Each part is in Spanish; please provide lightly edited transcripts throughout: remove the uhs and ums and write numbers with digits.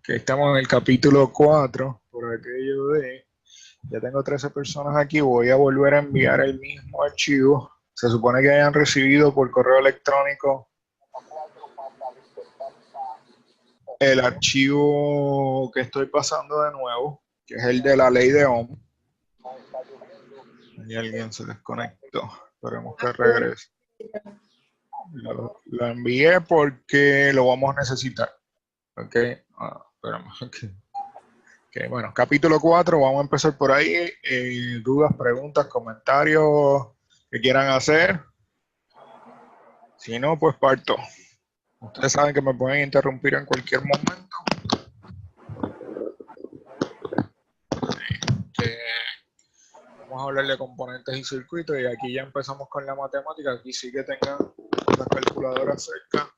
que estamos en el capítulo 4, por aquello de, ya tengo 13 personas aquí, voy a volver a enviar el mismo archivo. Se supone que hayan recibido por correo electrónico el archivo que estoy pasando de nuevo, que es el de la ley de Ohm. Y alguien se desconectó, esperemos que regrese. Lo envié porque lo vamos a necesitar. Ok, esperamos. Okay, bueno, capítulo 4, vamos a empezar por ahí. Dudas, preguntas, comentarios que quieran hacer. Si no, pues parto. Ustedes saben que me pueden interrumpir en cualquier momento. Vamos a hablar de componentes y circuitos y aquí ya empezamos con la matemática. Aquí sí que tengan la calculadora cerca.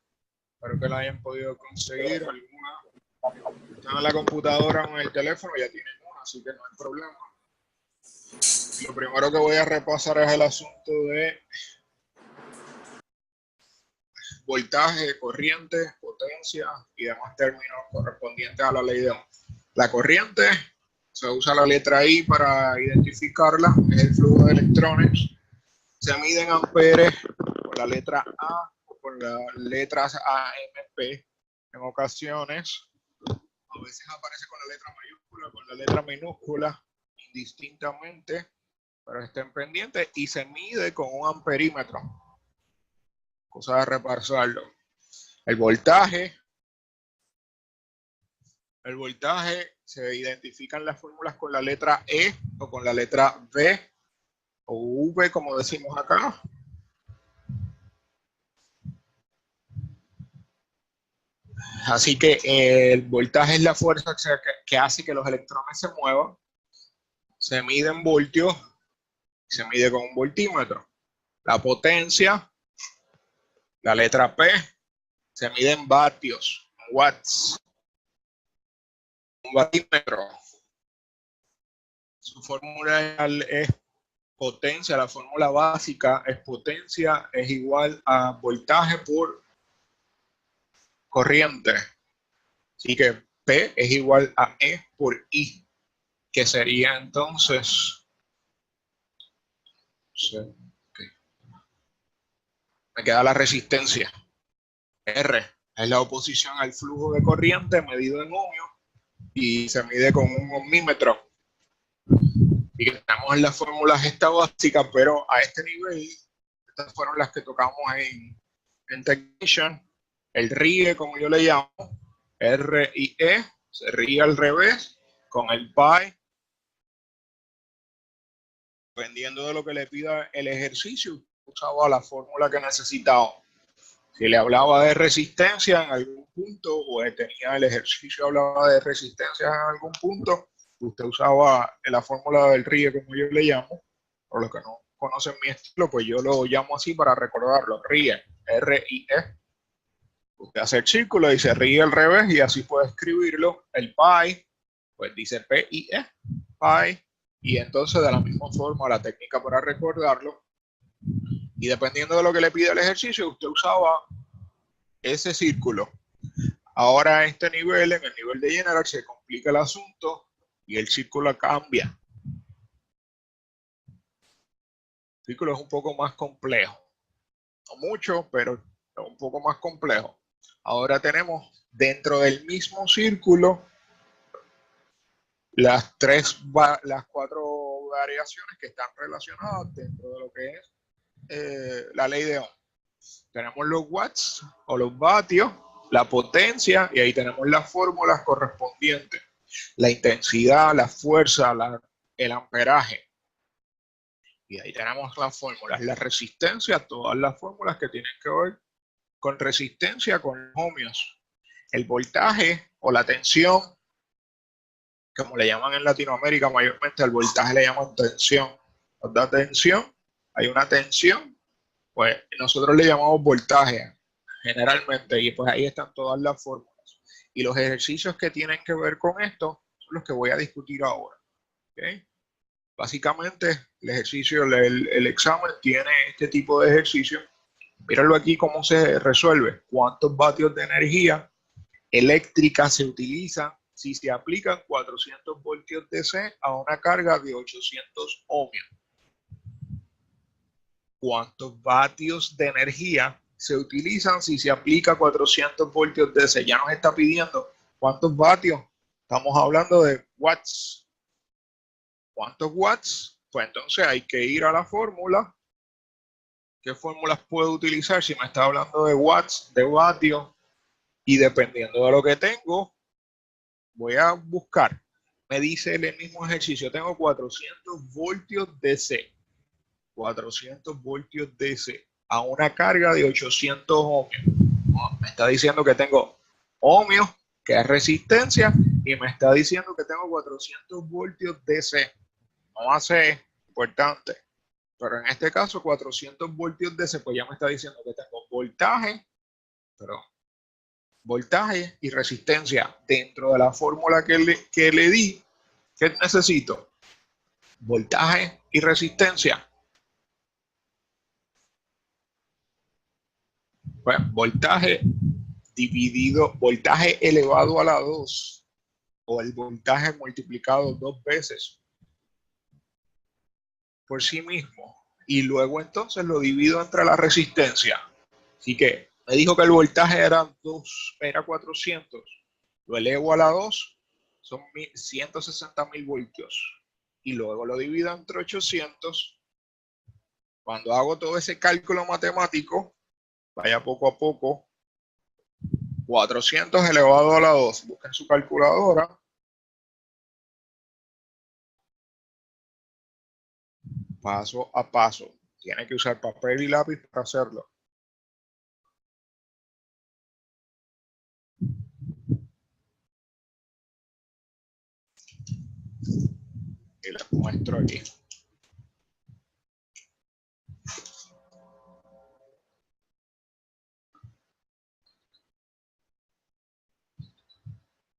Espero que la hayan podido conseguir. Alguna están en la computadora o en el teléfono, ya tienen una, así que no hay problema. Lo primero que voy a repasar es el asunto de voltaje, corriente, potencia y demás términos correspondientes a la ley de Ohm. La corriente, se usa la letra I para identificarla, es el flujo de electrones. Se mide en amperes con la letra A o con las letras AMP. En ocasiones, a veces aparece con la letra mayúscula, con la letra minúscula, indistintamente, pero estén pendientes, y se mide con un amperímetro. Cosa de repasarlo. El voltaje se identifican las fórmulas con la letra E o con la letra V o V, como decimos acá. Así que el voltaje es la fuerza que hace que los electrones se muevan. Se mide en voltios, se mide con un voltímetro. La potencia, la letra P, se mide en vatios, en watts. Un vatímetro. Su fórmula es potencia, la fórmula básica es potencia es igual a voltaje por corriente. Así que P es igual a E por I, que sería entonces, me queda la resistencia. R es la oposición al flujo de corriente medido en ohmios y se mide con un ohmímetro. Y que estamos en las fórmulas esta básicas, pero a este nivel, estas fueron las que tocamos en Technician. El RIE, como yo le llamo, R-I-E, se ríe al revés, con el pi, dependiendo de lo que le pida el ejercicio, usaba la fórmula que necesitaba. Si le hablaba de resistencia en algún punto, o tenía el ejercicio hablaba de resistencia en algún punto, usted usaba la fórmula del RIE, como yo le llamo. Por los que no conocen mi estilo, pues yo lo llamo así para recordarlo. RIE, R-I-E. Usted hace el círculo y se ríe al revés y así puede escribirlo. El pi, pues dice P-I-E, pi. Y entonces de la misma forma la técnica para recordarlo. Y dependiendo de lo que le pide el ejercicio, usted usaba ese círculo. Ahora a este nivel, en el nivel de general, se complica el asunto y el círculo cambia. El círculo es un poco más complejo. No mucho, pero es un poco más complejo. Ahora tenemos dentro del mismo círculo las cuatro variaciones que están relacionadas dentro de lo que es la ley de Ohm. Tenemos los watts o los vatios, la potencia, y ahí tenemos las fórmulas correspondientes. La intensidad, la fuerza, el amperaje. Y ahí tenemos las fórmulas. La resistencia, todas las fórmulas que tienen que ver con resistencia, con ohmios. El voltaje o la tensión, como le llaman en Latinoamérica, mayormente al voltaje le llaman tensión. Nos da tensión, hay una tensión, pues nosotros le llamamos voltaje generalmente, y pues ahí están todas las fórmulas. Y los ejercicios que tienen que ver con esto son los que voy a discutir ahora. ¿Okay? Básicamente, el ejercicio, el examen tiene este tipo de ejercicio. Míralo aquí cómo se resuelve. ¿Cuántos vatios de energía eléctrica se utilizan si se aplican 400 voltios DC a una carga de 800 ohmios. ¿Cuántos vatios de energía se utilizan si se aplica 400 voltios DC? Ya nos está pidiendo cuántos vatios. Estamos hablando de watts. ¿Cuántos watts? Pues entonces hay que ir a la fórmula. ¿Qué fórmulas puedo utilizar si me está hablando de watts, de vatios? Y dependiendo de lo que tengo, voy a buscar. Me dice el mismo ejercicio, tengo 400 voltios DC. 400 voltios DC a una carga de 800 ohmios. Me está diciendo que tengo ohmios, que es resistencia, y me está diciendo que tengo 400 voltios DC. No hace importante, pero en este caso 400 voltios DC, pues ya me está diciendo que tengo voltaje y resistencia dentro de la fórmula que le di. ¿Qué necesito? Voltaje y resistencia. Pues voltaje dividido, voltaje elevado a la 2, o el voltaje multiplicado 2 veces por sí mismo, y luego entonces lo divido entre la resistencia. Así que me dijo que el voltaje era 400, lo elevo a la 2, son 160.000 voltios, y luego lo divido entre 800. Cuando hago todo ese cálculo matemático, vaya poco a poco, 400 elevado a la 2, busquen su calculadora. Paso a paso. Tiene que usar papel y lápiz para hacerlo. Y les muestro aquí.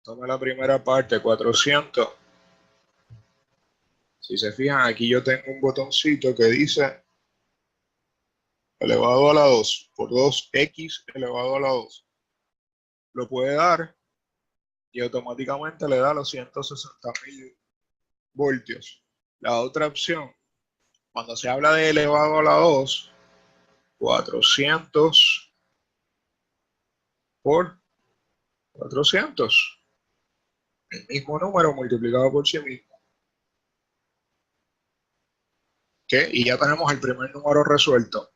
Tome la primera parte, 400. Si se fijan, aquí yo tengo un botoncito que dice elevado a la 2 por 2x elevado a la 2. Lo puede dar y automáticamente le da los 160.000 voltios. La otra opción, cuando se habla de elevado a la 2, 400 por 400. El mismo número multiplicado por sí mismo. ¿Okay? Y ya tenemos el primer número resuelto.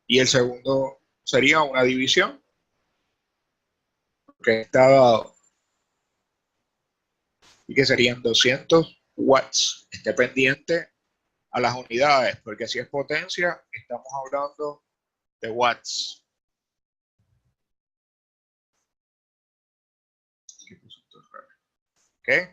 Y el segundo sería una división, que está dado. Y que serían 200 watts. Esté pendiente a las unidades, porque si es potencia, estamos hablando de watts. ¿Ok?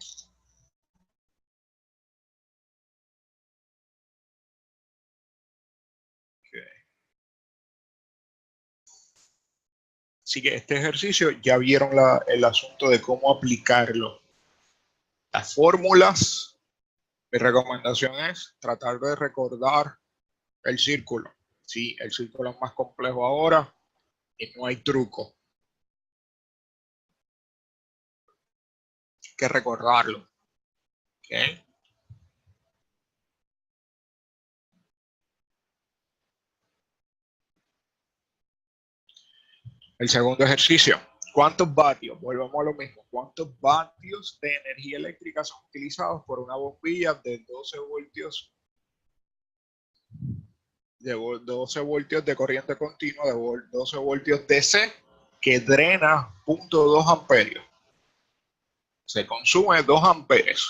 Así que este ejercicio ya vieron el asunto de cómo aplicarlo. Las fórmulas, mi recomendación es tratar de recordar el círculo. Sí, el círculo es más complejo ahora y no hay truco. Hay que recordarlo. ¿Okay? El segundo ejercicio. ¿Cuántos vatios? Volvemos a lo mismo. ¿Cuántos vatios de energía eléctrica son utilizados por una bombilla de 12 voltios? De 12 voltios de corriente continua, de 12 voltios DC, que drena 0.2 amperios. Se consume 2 amperes.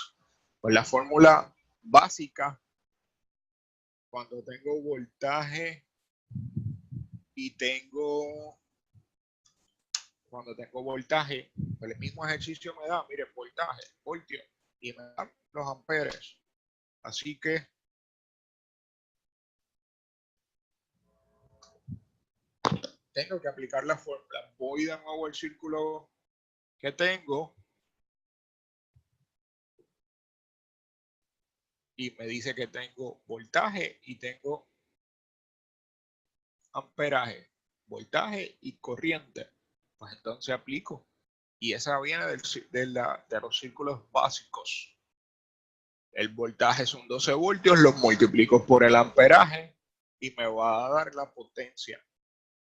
Pues la fórmula básica, cuando tengo voltaje y cuando tengo voltaje, el mismo ejercicio me da, mire, voltaje, voltio, y me da los amperes. Así que tengo que aplicar la fórmula. Voy de nuevo al círculo que tengo y me dice que tengo voltaje y tengo amperaje, voltaje y corriente. Pues entonces aplico Y esa viene de los círculos básicos. El voltaje son 12 voltios, los multiplico por el amperaje y me va a dar la potencia.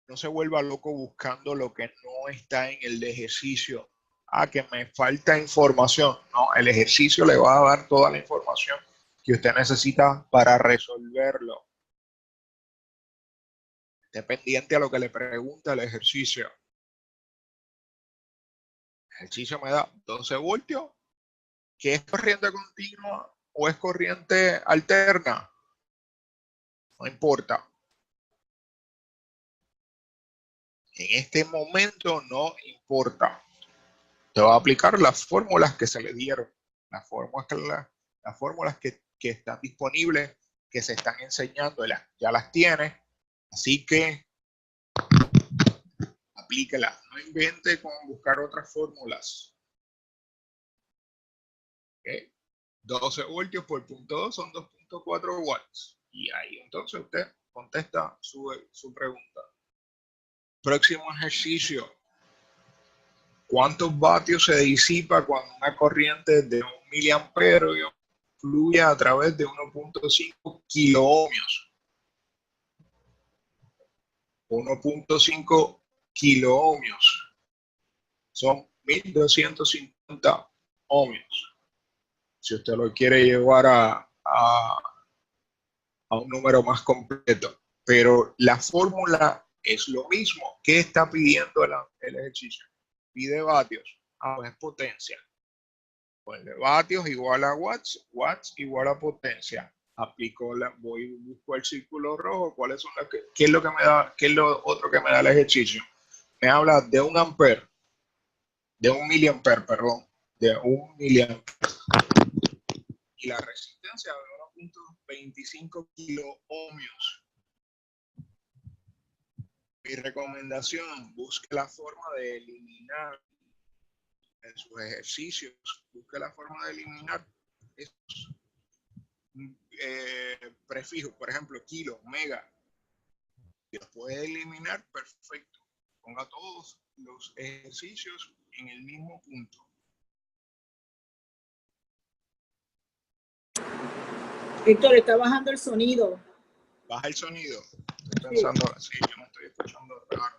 No se vuelva loco buscando lo que no está en el ejercicio. Ah, que me falta información. No, el ejercicio le va a dar toda la información que usted necesita para resolverlo. Esté pendiente a lo que le pregunta el ejercicio. El ejercicio me da 12 voltios. ¿Qué es corriente continua o es corriente alterna? No importa. En este momento no importa. Te va a aplicar las fórmulas que se le dieron, las fórmulas que están disponibles, que se están enseñando, ya las tiene, así que aplíquelas, no invente con buscar otras fórmulas. ¿Okay? 12 voltios por punto 2 son 2.4 watts. Y ahí entonces usted contesta su pregunta. Próximo ejercicio. ¿Cuántos vatios se disipa cuando una corriente de 1 miliamperio fluye a través de 1.5 kiloohmios? 1.5 kiloohmios son 1250 ohmios. Si usted lo quiere llevar a un número más completo. Pero la fórmula es lo mismo. ¿Qué está pidiendo el ejercicio? Pide vatios. Pues es potencia. Pues de vatios igual a watts, watts igual a potencia. Aplico busco el círculo rojo. ¿Cuáles son qué es lo que me da? ¿Qué es lo otro que me da el ejercicio? Me habla de 1 ampere, de 1 miliampere, perdón, de 1 miliampere. Y la resistencia de 1.25 kiloohmios. Mi recomendación, busque la forma de eliminar en sus ejercicios, busque la forma de eliminar estos prefijos, por ejemplo, kilo, mega. Si los puede eliminar, perfecto. Ponga todos los ejercicios en el mismo punto. Héctor, está bajando el sonido. Baja el sonido. Estoy pensando, sí, yo me estoy escuchando raro.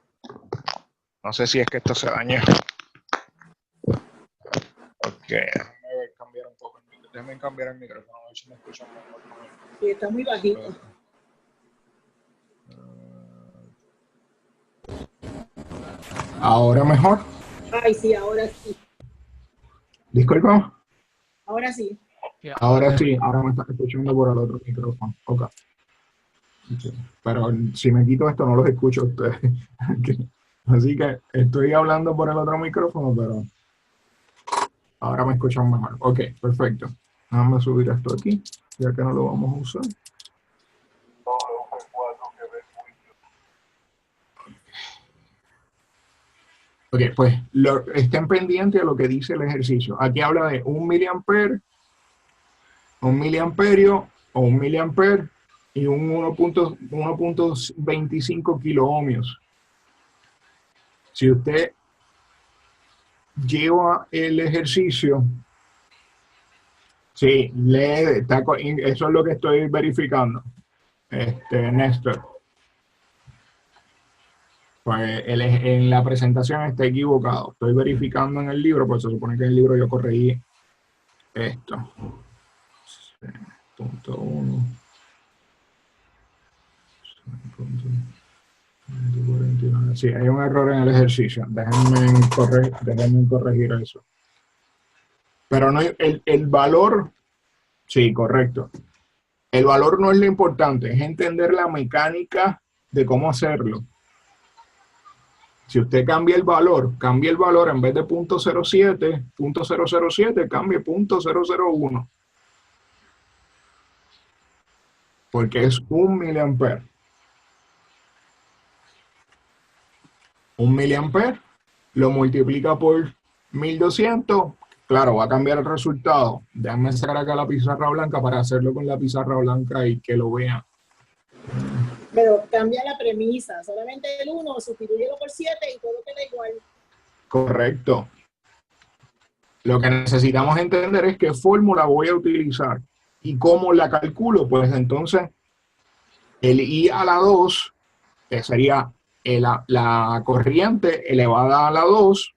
No sé si es que esto se dañó. Ok, déjame cambiar un poco el micrófono. Déjame cambiar el micrófono, a ver si me escuchan mejor. Sí, está muy bajito. ¿Ahora mejor? Ay, sí, ahora sí. Disculpa. Ahora sí. Ahora sí, ahora me estás escuchando por el otro micrófono. Ok. Pero si me quito esto no los escucho a ustedes. Así que estoy hablando por el otro micrófono, pero ahora me escuchan mejor. Ok, perfecto. Déjame subir esto aquí, ya que no lo vamos a usar. Ok, pues estén pendientes de lo que dice el ejercicio. Aquí habla de 1 miliampere, 1 miliamperio o 1 miliampere y un 1.25 kiloohmios. Si usted lleva el ejercicio, sí, eso es lo que estoy verificando, Néstor. Pues en la presentación está equivocado. Estoy verificando en el libro, pues se supone que en el libro yo corregí esto. Punto 1. Sí, hay un error en el ejercicio. Déjenme corregir eso. Pero no, el valor, sí, correcto. El valor no es lo importante, es entender la mecánica de cómo hacerlo. Si usted cambia el valor en vez de .07, cambie .001. Porque es 1 miliampere. 1 miliampere lo multiplica por 1200. Claro, va a cambiar el resultado. Déjenme sacar acá la pizarra blanca para hacerlo con la pizarra blanca y que lo vean. Pero cambia la premisa. Solamente el 1, sustitúyelo por 7 y todo queda igual. Correcto. Lo que necesitamos entender es qué fórmula voy a utilizar y cómo la calculo. Pues entonces, el I a la 2, que sería la corriente elevada a la 2,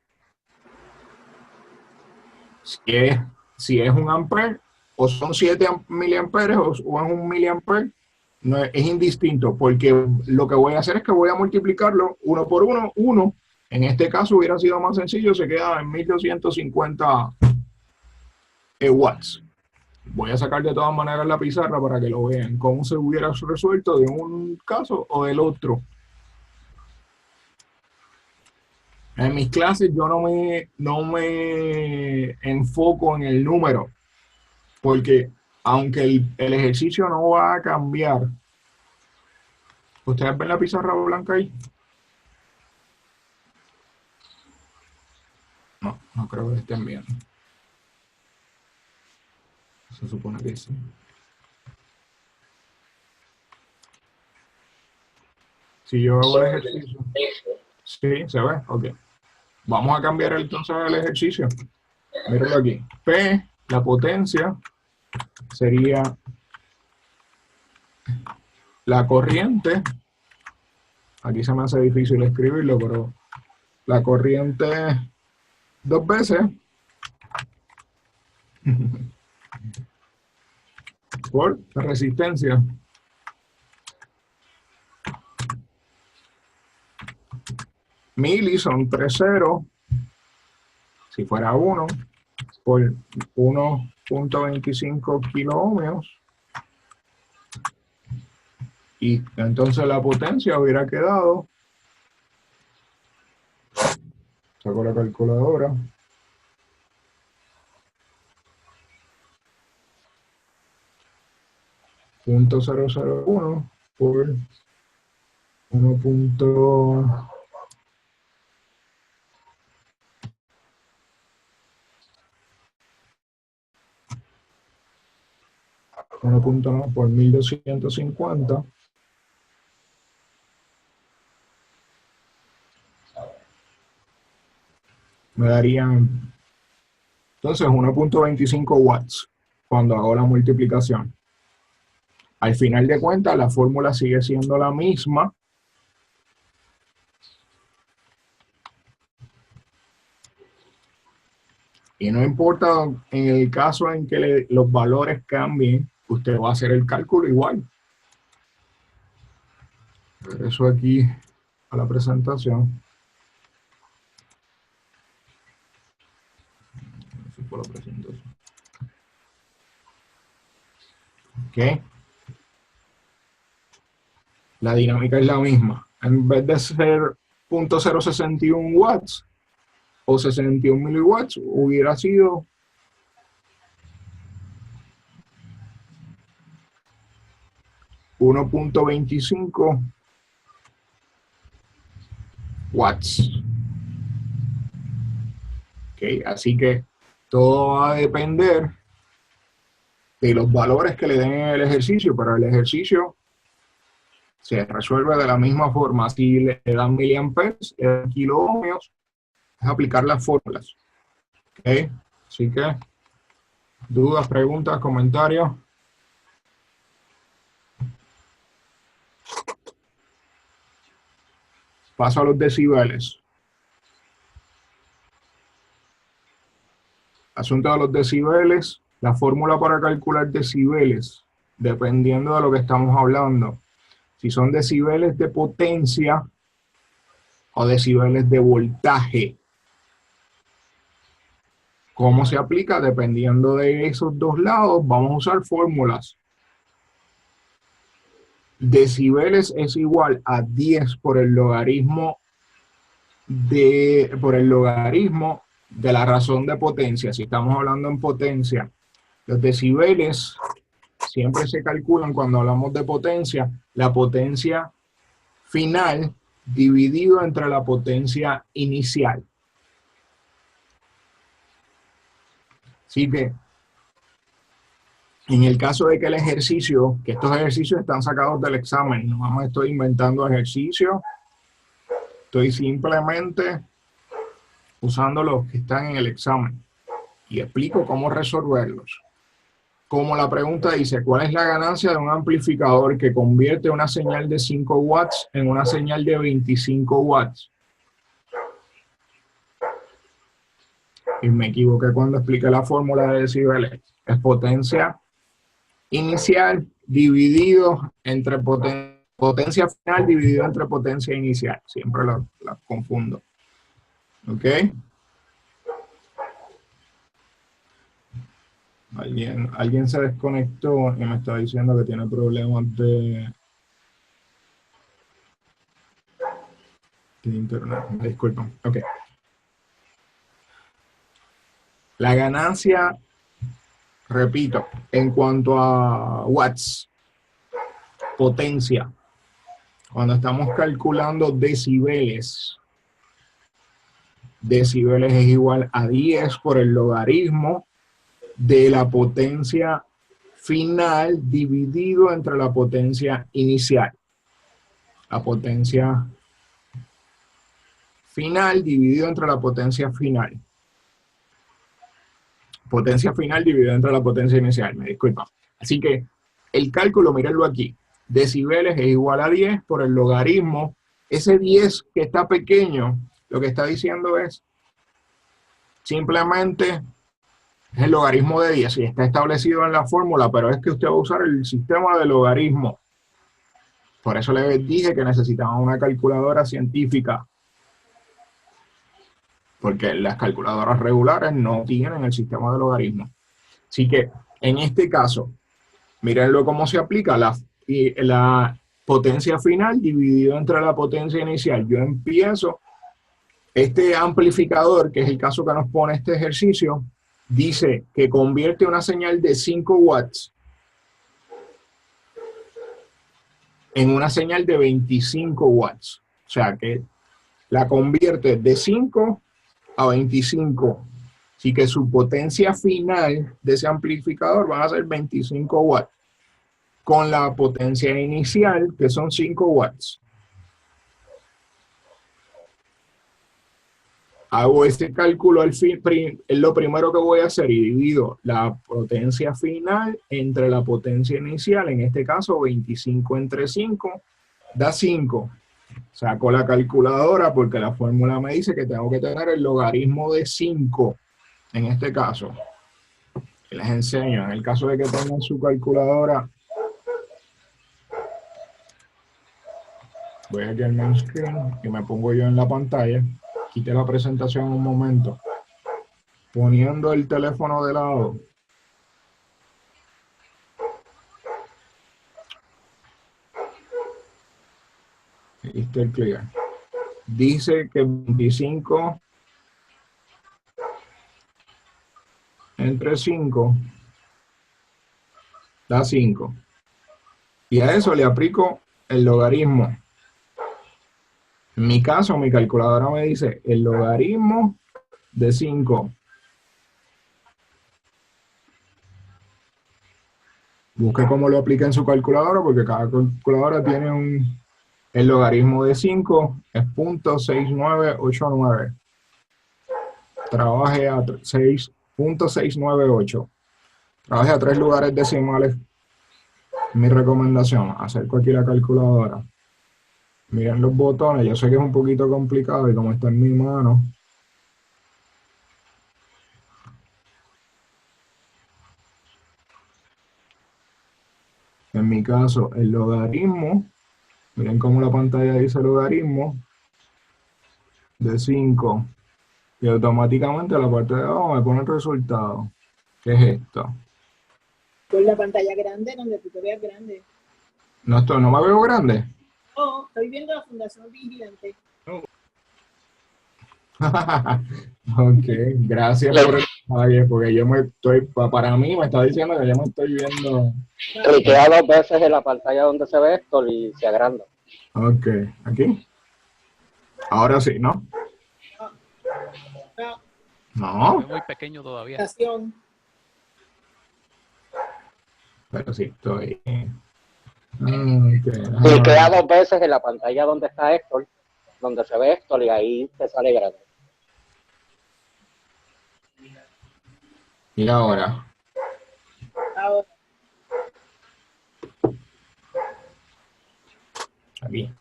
si es un ampere, o son 7 miliamperes o es un miliampere, no es indistinto, porque lo que voy a hacer es que voy a multiplicarlo 1 por 1, 1. En este caso hubiera sido más sencillo, se queda en 1250 watts. Voy a sacar de todas maneras la pizarra para que lo vean, cómo se hubiera resuelto de un caso o del otro. En mis clases yo no me enfoco en el número, porque aunque el ejercicio no va a cambiar. ¿Ustedes ven la pizarra blanca ahí? No creo que estén viendo. Se supone que sí. Si yo hago el ejercicio. Sí, ¿se ve? Ok. Vamos a cambiar entonces el ejercicio. Mírenlo aquí. P, la potencia, sería la corriente. Aquí se me hace difícil escribirlo, pero la corriente 2 veces por la resistencia. Mili son 3 ceros. Si fuera 1, por 1.25 kiloohmios. Y entonces la potencia hubiera quedado, saco la calculadora, .001 por 1. 1.9 por 1250. Me darían entonces 1.25 watts cuando hago la multiplicación. Al final de cuentas, la fórmula sigue siendo la misma. Y no importa en el caso en que los valores cambien, usted va a hacer el cálculo igual. Regreso aquí a la presentación. Ok. La dinámica es la misma. En vez de ser 0.061 watts o 61 miliwatts, hubiera sido 1.25 watts. Okay, así que todo va a depender de los valores que le den en el ejercicio, pero el ejercicio se resuelve de la misma forma. Si le dan miliamperes, kiloohmios, es aplicar las fórmulas. Okay, así que dudas, preguntas, comentarios. Paso a los decibeles. Asunto de los decibeles, la fórmula para calcular decibeles, dependiendo de lo que estamos hablando. Si son decibeles de potencia o decibeles de voltaje. ¿Cómo se aplica? Dependiendo de esos dos lados, vamos a usar fórmulas. Decibeles es igual a 10 por el logaritmo de la razón de potencia. Si estamos hablando en potencia, los decibeles siempre se calculan cuando hablamos de potencia, la potencia final dividido entre la potencia inicial. Así que, en el caso de que el ejercicio, que estos ejercicios están sacados del examen, no me estoy inventando ejercicios, estoy simplemente usando los que están en el examen. y explico cómo resolverlos. Como la pregunta dice, ¿cuál es la ganancia de un amplificador que convierte una señal de 5 watts en una señal de 25 watts? Y me equivoqué cuando expliqué la fórmula de decibeles. Es potencia inicial dividido entre potencia final dividido entre potencia inicial. Siempre la confundo. ¿Ok? Alguien se desconectó y me está diciendo que tiene problemas de internet. Disculpen. Ok. La ganancia, repito, en cuanto a watts, potencia, cuando estamos calculando decibeles, decibeles es igual a 10 por el logaritmo de la potencia final dividido entre la potencia inicial. La potencia final dividido entre la potencia final. Potencia final dividida entre la potencia inicial, me disculpa. Así que el cálculo, mírenlo aquí. Decibeles es igual a 10 por el logaritmo. Ese 10 que está pequeño, lo que está diciendo es simplemente es el logaritmo de 10 y está establecido en la fórmula, pero es que usted va a usar el sistema de logaritmo. Por eso les dije que necesitaban una calculadora científica, porque las calculadoras regulares no tienen el sistema de logaritmo. Así que, en este caso, mírenlo cómo se aplica la potencia final dividido entre la potencia inicial. Yo empiezo, este amplificador, que es el caso que nos pone este ejercicio, dice que convierte una señal de 5 watts en una señal de 25 watts. O sea, que la convierte de 5 a 25. Así que su potencia final de ese amplificador va a ser 25 watts. Con la potencia inicial, que son 5 watts. Hago este cálculo, es lo primero que voy a hacer y divido la potencia final entre la potencia inicial, en este caso 25 entre 5, da 5. Saco la calculadora porque la fórmula me dice que tengo que tener el logaritmo de 5, en este caso. Les enseño, en el caso de que tengan su calculadora, voy aquí al main screen y me pongo yo en la pantalla. Quité la presentación un momento, poniendo el teléfono de lado. Ahí está el clear. Dice que 25 entre 5 da 5. Y a eso le aplico el logaritmo. En mi caso, mi calculadora me dice el logaritmo de 5. Busque cómo lo aplica en su calculadora, porque cada calculadora tiene el logaritmo de 5 es 0.6989. Trabaje a 6.698. Trabaje a 3 lugares decimales. Mi recomendación, acerco aquí la calculadora. Miren los botones, yo sé que es un poquito complicado y como está en mi mano. En mi caso, el logaritmo, miren cómo la pantalla dice logaritmo de 5. Y automáticamente a la parte de abajo me pone el resultado. ¿Qué es esto? Con la pantalla grande, donde tú te veas grande. No me veo grande. Oh, estoy viendo la Fundación Vigilante. Ok, gracias por el detalle, porque para mí me está diciendo que yo me estoy viendo. Cliquea 2 veces en la pantalla donde se ve esto y se agranda. Ok, aquí. Ahora sí, ¿no? No. Es muy pequeño todavía. Fundación. Pero sí, estoy. Cliquea 2 veces en la pantalla donde está Héctor, donde se ve Héctor y ahí te sale grande. Y ahora, Ahora, aquí.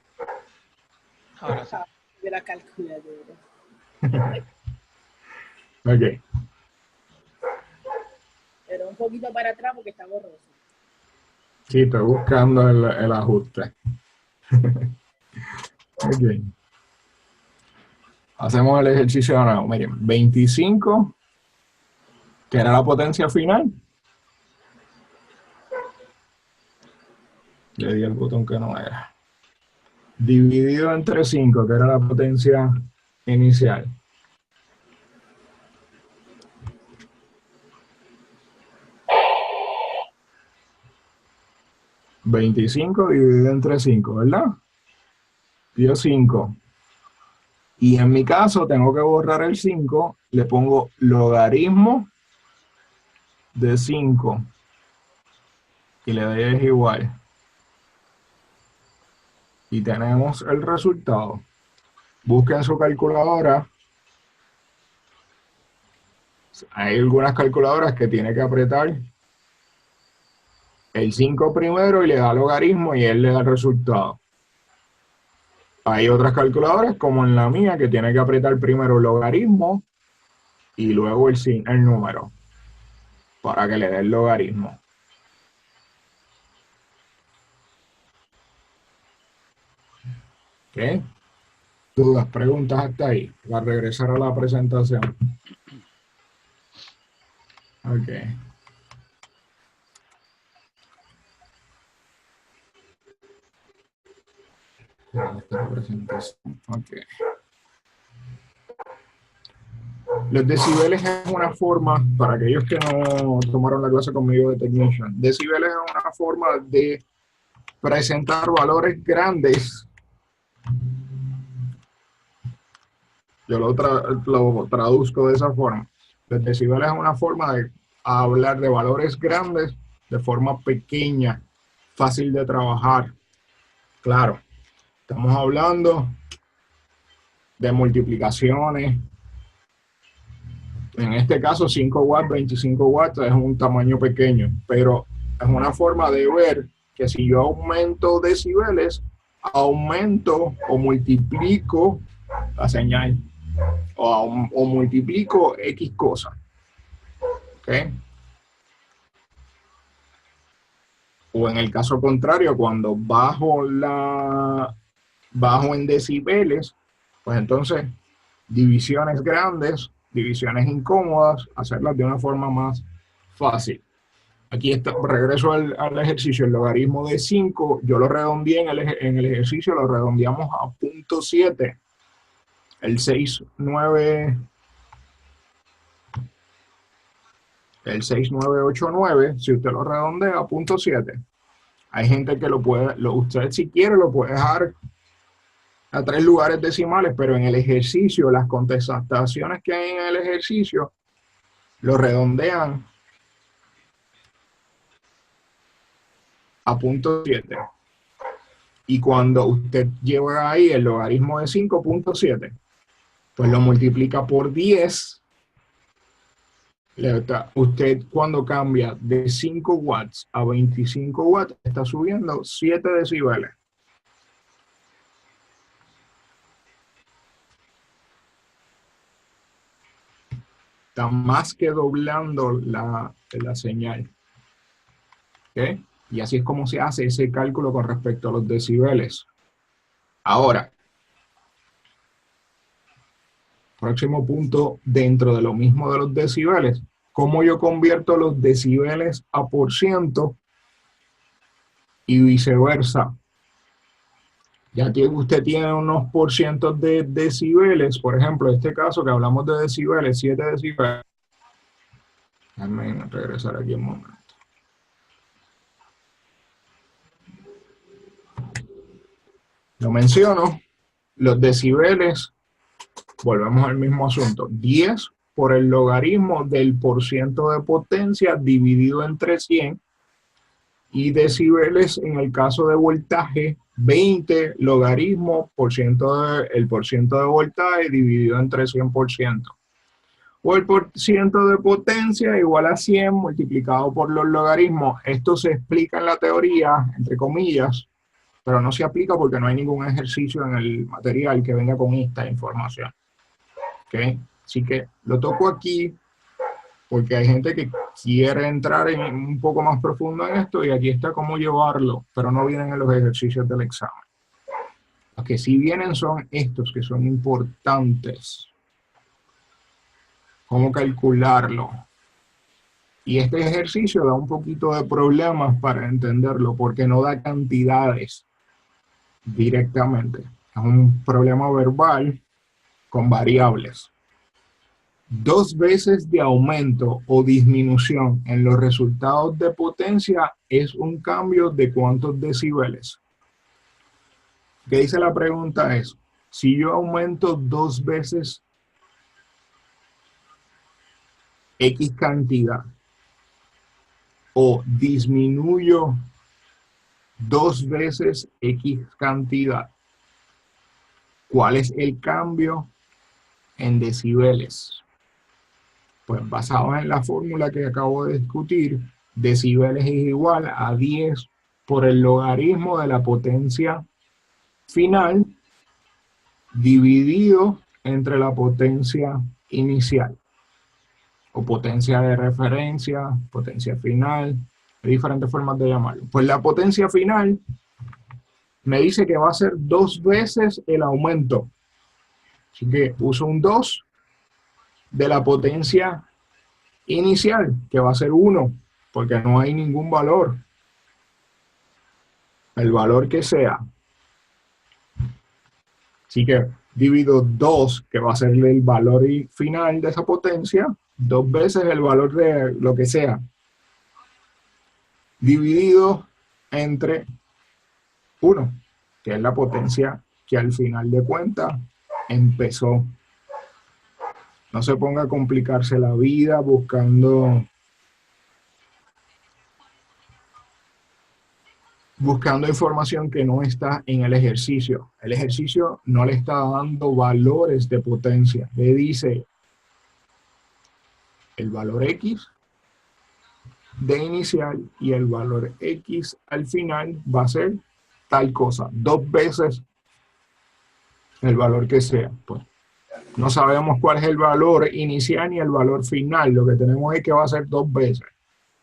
Ahora sí. de la calculadora. Ok. Pero un poquito para atrás porque está borroso. Sí, estoy buscando el ajuste. Ok. Hacemos el ejercicio de nuevo. Miren, 25, que era la potencia final. Le di el botón que no era. Dividido entre 5, que era la potencia inicial. $25 dividido entre 5, ¿verdad? Dio 5. Y en mi caso tengo que borrar el 5, le pongo logaritmo de 5 y le doy es igual. Y tenemos el resultado. Busquen su calculadora. Hay algunas calculadoras que tiene que apretar el 5 primero y le da logaritmo y él le da el resultado. Hay otras calculadoras como en la mía que tiene que apretar primero el logaritmo y luego el número para que le dé el logaritmo. ¿Ok? ¿Dudas, preguntas hasta ahí? Para regresar a la presentación. Ok. Esta presentación. Ok. Los decibeles es una forma, para aquellos que no tomaron la clase conmigo de Technician, decibeles es una forma de presentar valores grandes. Yo lo traduzco de esa forma. Los decibeles es una forma de hablar de valores grandes de forma pequeña, fácil de trabajar. Claro, estamos hablando de multiplicaciones. En este caso, 5 watts, 25 watts es un tamaño pequeño, pero es una forma de ver que si yo aumento decibeles, aumento o multiplico la señal o multiplico X cosa. ¿Ok? O en el caso contrario, cuando bajo en decibeles, pues entonces divisiones grandes, divisiones incómodas, hacerlas de una forma más fácil. Aquí está, regreso al ejercicio, el logaritmo de 5, yo lo redondeé en el ejercicio, lo redondeamos a 0.7. El 6989, si usted lo redondea a 0.7. Hay gente que lo puede, usted si quiere lo puede dejar a 3 lugares decimales, pero en el ejercicio, las contestaciones que hay en el ejercicio, lo redondean a 0.7. Y cuando usted lleva ahí el logaritmo de 5.7, pues lo multiplica por 10. Usted cuando cambia de 5 watts a 25 watts, está subiendo 7 decibeles. Está más que doblando la señal. ¿Ok? Y así es como se hace ese cálculo con respecto a los decibeles. Ahora, próximo punto dentro de lo mismo de los decibeles. ¿Cómo yo convierto los decibeles a por ciento y viceversa? Ya que usted tiene unos por cientos de decibeles, por ejemplo, en este caso que hablamos de decibeles, 7 decibeles. Déjame regresar aquí un momento. Lo menciono, los decibeles, volvemos al mismo asunto, 10 por el logaritmo del porciento de potencia dividido entre 100, y decibeles en el caso de voltaje, 20 logaritmo el porciento de voltaje dividido entre 100%. o el porciento de potencia igual a 100 multiplicado por los logaritmos. Esto se explica en la teoría, entre comillas, pero no se aplica porque no hay ningún ejercicio en el material que venga con esta información. ¿Okay? Así que lo toco aquí porque hay gente que quiere entrar un poco más profundo en esto y aquí está cómo llevarlo, pero no vienen en los ejercicios del examen. Los que sí vienen son estos que son importantes. Cómo calcularlo. Y este ejercicio da un poquito de problemas para entenderlo porque no da cantidades directamente. Es un problema verbal con variables. 2 veces de aumento o disminución en los resultados de potencia es un cambio de ¿cuántos decibeles? ¿Qué dice la pregunta? Es, si yo aumento 2 veces X cantidad o disminuyo 2 veces X cantidad, ¿cuál es el cambio en decibeles? Pues basado en la fórmula que acabo de discutir, decibeles es igual a 10 por el logaritmo de la potencia final dividido entre la potencia inicial o potencia de referencia, potencia final, hay diferentes formas de llamarlo. Pues la potencia final me dice que va a ser 2 veces el aumento. Así que uso un 2 de la potencia inicial, que va a ser 1, porque no hay ningún valor. El valor que sea. Así que divido 2, que va a ser el valor final de esa potencia, 2 veces el valor de lo que sea, dividido entre 1, que es la potencia que al final de cuentas empezó. No se ponga a complicarse la vida buscando información que no está en el ejercicio. El ejercicio no le está dando valores de potencia. Le dice el valor X de inicial y el valor X al final va a ser tal cosa. 2 veces el valor que sea. Pues no sabemos cuál es el valor inicial ni el valor final. Lo que tenemos es que va a ser 2 veces.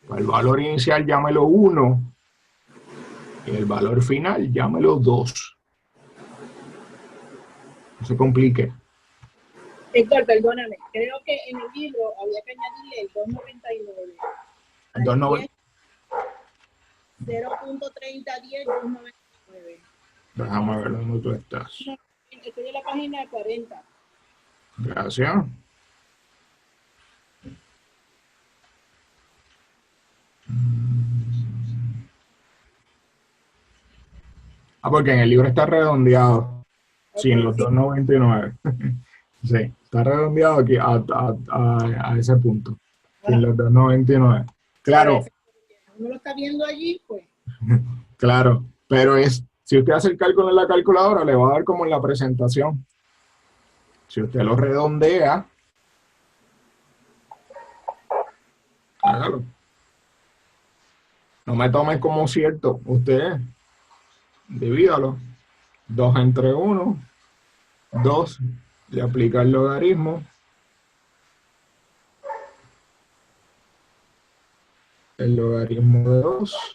Pues el valor inicial llámelo 1 y el valor final llámelo 2. No se complique. Héctor, perdóname, creo que en el libro había que añadirle el 299. El 299. 0.3010, 299. Déjame ver dónde tú estás. Estoy en la página 40. Gracias. Porque en el libro está redondeado. Sí, en los 299. Sí, está redondeado aquí a ese punto. Sí, en los 299. Claro. Uno lo está viendo allí, pues. Claro, pero si usted hace el cálculo en la calculadora, le va a dar como en la presentación. Si usted lo redondea, hágalo. No me tome como cierto. Usted, divídalo. 2 entre 1. 2, le aplica el logaritmo. El logaritmo de 2.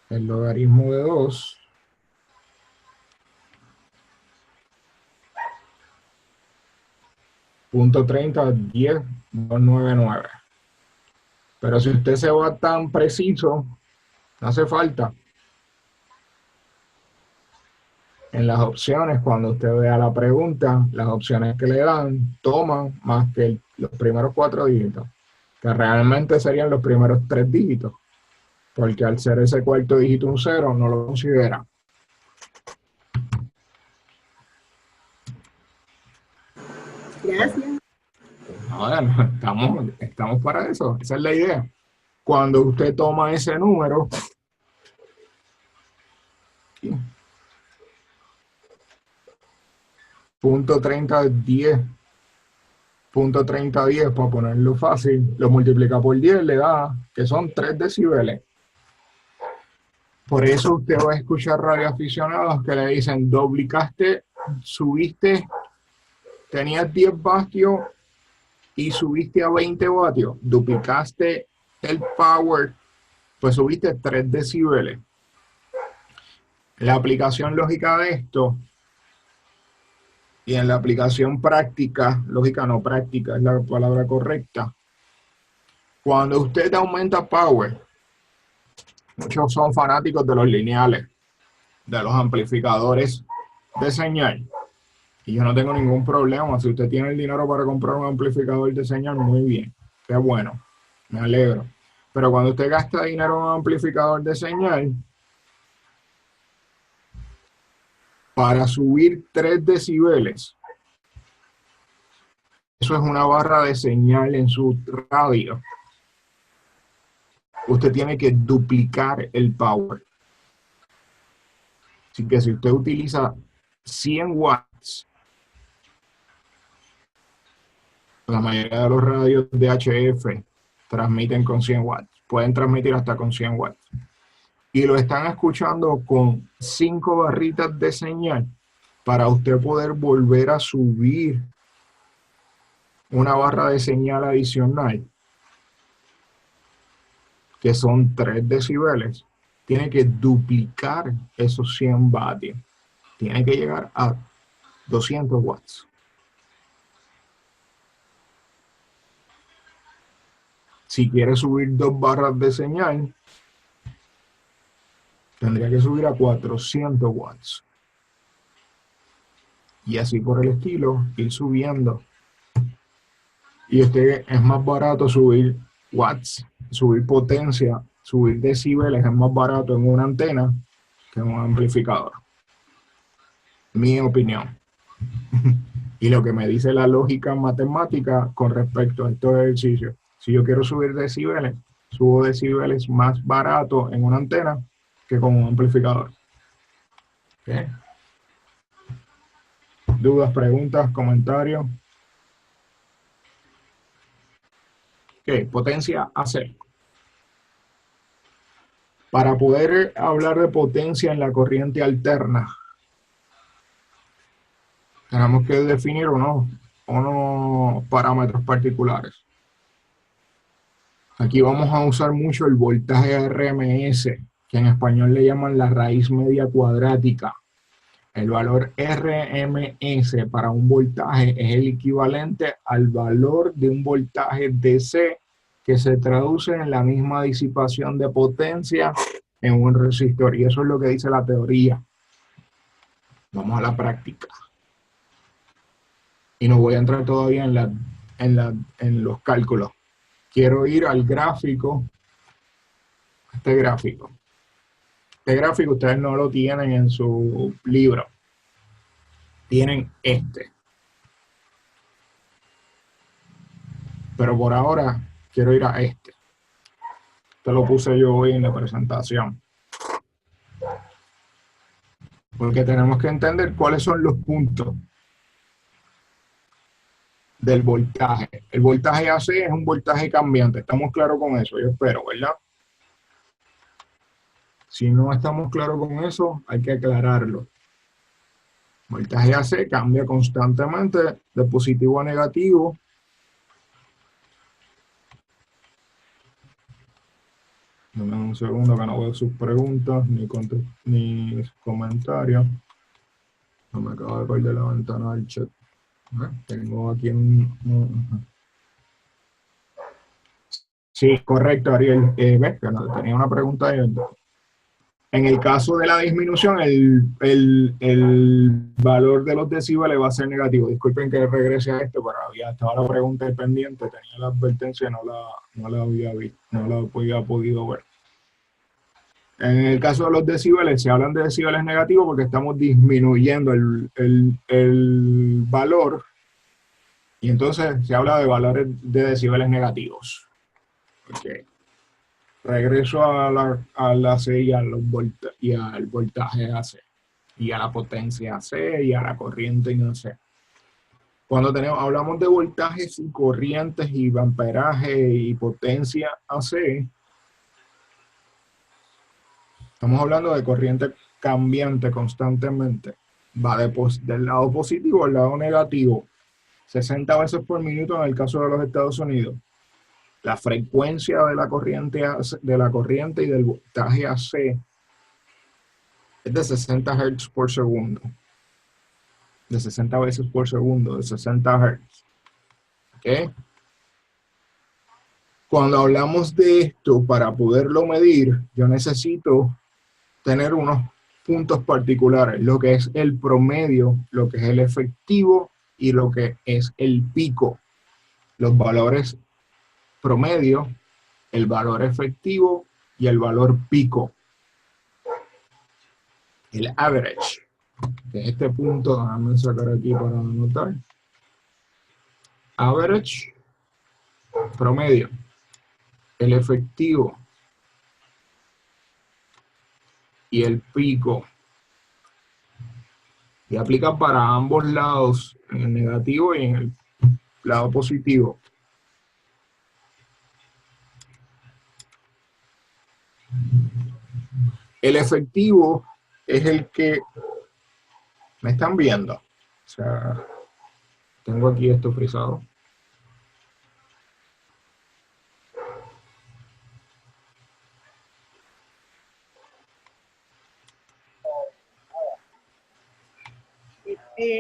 El logaritmo de 2 .30, 10, 299. Pero si usted se va tan preciso, no hace falta. En las opciones, cuando usted vea la pregunta, las opciones que le dan toman más que los primeros 4 dígitos, que realmente serían los primeros 3 dígitos, porque al ser ese cuarto dígito un 0, no lo considera. Gracias. Ahora, estamos para eso, esa es la idea. Cuando usted toma ese número, aquí, punto 3010, punto 3010, para ponerlo fácil, lo multiplica por 10, le da, que son 3 decibeles. Por eso usted va a escuchar radioaficionados que le dicen, duplicaste, subiste, tenías 10 vatios y subiste a 20 vatios, duplicaste el power, pues subiste 3 decibeles. La aplicación lógica de esto, y en la aplicación práctica, lógica no práctica, es la palabra correcta, cuando usted aumenta power, muchos son fanáticos de los lineales, de los amplificadores de señal. Y yo no tengo ningún problema. Si usted tiene el dinero para comprar un amplificador de señal, muy bien. Qué bueno. Me alegro. Pero cuando usted gasta dinero en un amplificador de señal, para subir 3 decibeles, eso es una barra de señal en su radio. Usted tiene que duplicar el power. Así que si usted utiliza 100 watts, la mayoría de los radios de HF transmiten con 100 watts. Pueden transmitir hasta con 100 watts. Y lo están escuchando con 5 barritas de señal para usted poder volver a subir una barra de señal adicional, que son 3 decibeles. Tiene que duplicar esos 100 vatios. Tiene que llegar a 200 watts. Si quiere subir 2 barras de señal, tendría que subir a 400 watts. Y así por el estilo, ir subiendo. Y es más barato subir watts, subir potencia, subir decibeles, es más barato en una antena que en un amplificador. Mi opinión. Y lo que me dice la lógica matemática con respecto a estos ejercicios. Si yo quiero subir decibeles, subo decibeles más barato en una antena que con un amplificador. ¿Okay? ¿Dudas, preguntas, comentarios? Ok, potencia AC. Para poder hablar de potencia en la corriente alterna, tenemos que definir unos parámetros particulares. Aquí vamos a usar mucho el voltaje RMS, que en español le llaman la raíz media cuadrática. El valor RMS para un voltaje es el equivalente al valor de un voltaje DC, que se traduce en la misma disipación de potencia en un resistor. Y eso es lo que dice la teoría. Vamos a la práctica. Y no voy a entrar todavía en los cálculos. Quiero ir al gráfico. Este gráfico. Este gráfico ustedes no lo tienen en su libro. Tienen este. Pero por ahora quiero ir a este. Este lo puse yo hoy en la presentación. Porque tenemos que entender cuáles son los puntos del voltaje. El voltaje AC es un voltaje cambiante. ¿Estamos claros con eso? Yo espero, ¿verdad? Si no estamos claros con eso, hay que aclararlo. Voltaje AC cambia constantemente de positivo a negativo. Dame un segundo que no veo sus preguntas ni sus comentarios. No me acabo de perder la ventana del chat. Tengo aquí Sí, correcto, Ariel. Ves que no, tenía una pregunta ahí. En el caso de la disminución, el valor de los decibeles va a ser negativo. Disculpen que regrese a esto, pero estaba la pregunta pendiente, tenía la advertencia y no la había podido ver. En el caso de los decibeles, se hablan de decibeles negativos porque estamos disminuyendo el valor Y entonces se habla de valores de decibeles negativos. Okay. Regreso a la C y, y al voltaje AC, y a la potencia AC, y a la corriente en AC. Cuando hablamos de voltajes y corrientes y amperaje y potencia AC, estamos hablando de corriente cambiante constantemente. Va del lado positivo al lado negativo. 60 veces por minuto en el caso de los Estados Unidos. La frecuencia de la corriente y del voltaje AC es de 60 Hz por segundo. De 60 veces por segundo, de 60 Hz. ¿Ok? Cuando hablamos de esto, para poderlo medir, yo necesito tener unos puntos particulares, lo que es el promedio, lo que es el efectivo y lo que es el pico. Los valores promedio, el valor efectivo y el valor pico. El average. De este punto, déjame sacar aquí para anotar. Average, promedio. El efectivo y el pico. Y aplica para ambos lados, en el negativo y en el lado positivo. El efectivo es el que me están viendo. O sea, tengo aquí esto frisado.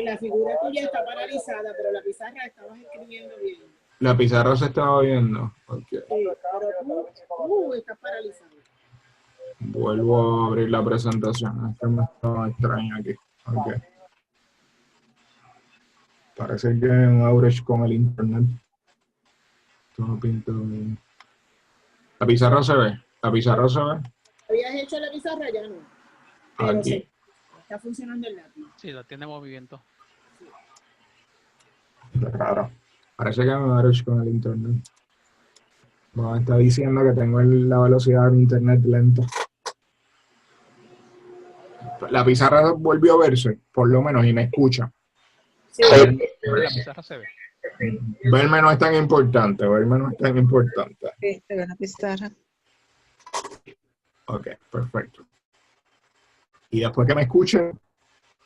La figura tuya está paralizada, pero la pizarra estabas escribiendo bien. La pizarra se estaba viendo. Okay. Sí, pero tú estás paralizado. Vuelvo a abrir la presentación. Es que me estaba extraño aquí. Okay. Parece que hay un average con el internet. Todo pinta bien. La pizarra se ve. La pizarra se ve. ¿Habías hecho la pizarra? Ya no. Pero Aquí. sí, está funcionando el lápiz. Sí, lo tiene movimiento. Es raro. Parece que hay un average con el internet. No, está diciendo que tengo la velocidad del internet lenta. La pizarra volvió a verse, por lo menos, y me escucha. Sí. La pizarra se ve. Verme no es tan importante, verme no es tan importante. Sí, se ve la pizarra. Ok, perfecto. Y después que me escuchen,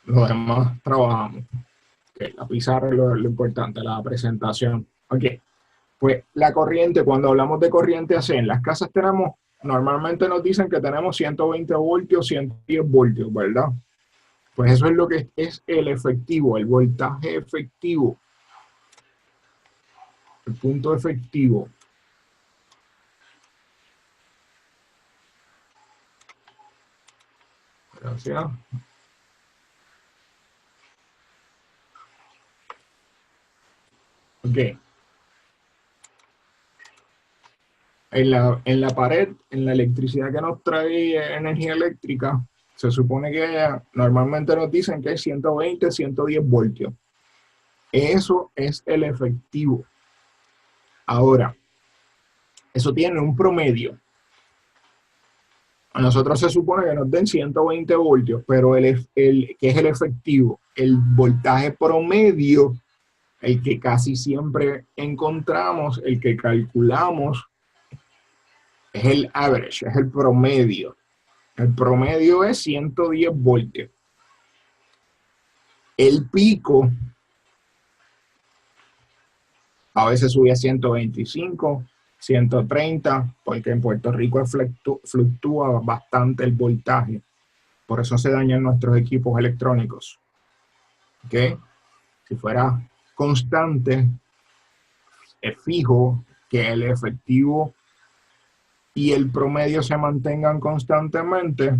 lo demás trabajamos. Okay, la pizarra es lo importante, la presentación. Ok, pues la corriente, cuando hablamos de corriente AC, en las casas tenemos, normalmente nos dicen que tenemos 120 voltios, 110 voltios, ¿verdad? Pues eso es lo que es el efectivo, el voltaje efectivo. El punto efectivo. Gracias. Ok. En la pared, en la electricidad que nos trae energía eléctrica, se supone que normalmente nos dicen que es 120, 110 voltios. Eso es el efectivo. Ahora, eso tiene un promedio. A nosotros se supone que nos den 120 voltios, pero que es el efectivo, el voltaje promedio, el que casi siempre encontramos, el que calculamos, es el average, es el promedio. El promedio es 110 voltios. El pico a veces sube a 125, 130, porque en Puerto Rico fluctúa bastante el voltaje. Por eso se dañan nuestros equipos electrónicos. ¿Ok? Si fuera constante, es fijo que el efectivo y el promedio se mantengan constantemente,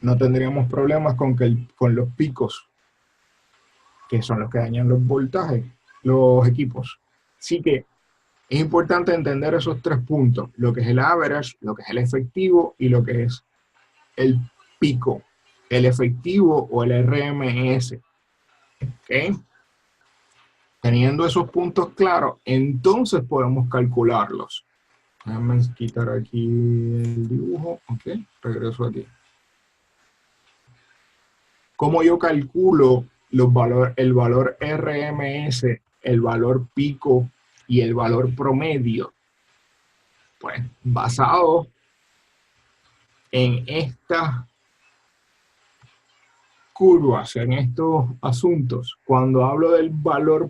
no tendríamos problemas con los picos, que son los que dañan los voltajes, los equipos. Así que es importante entender esos tres puntos, lo que es el average, lo que es el efectivo y lo que es el pico, el efectivo o el RMS. ¿Ok? Teniendo esos puntos claros, entonces podemos calcularlos. Déjame quitar aquí el dibujo. Ok, regreso aquí. ¿Cómo yo calculo el valor RMS, el valor pico y el valor promedio? Pues basado en estas curvas, en estos asuntos, cuando hablo del valor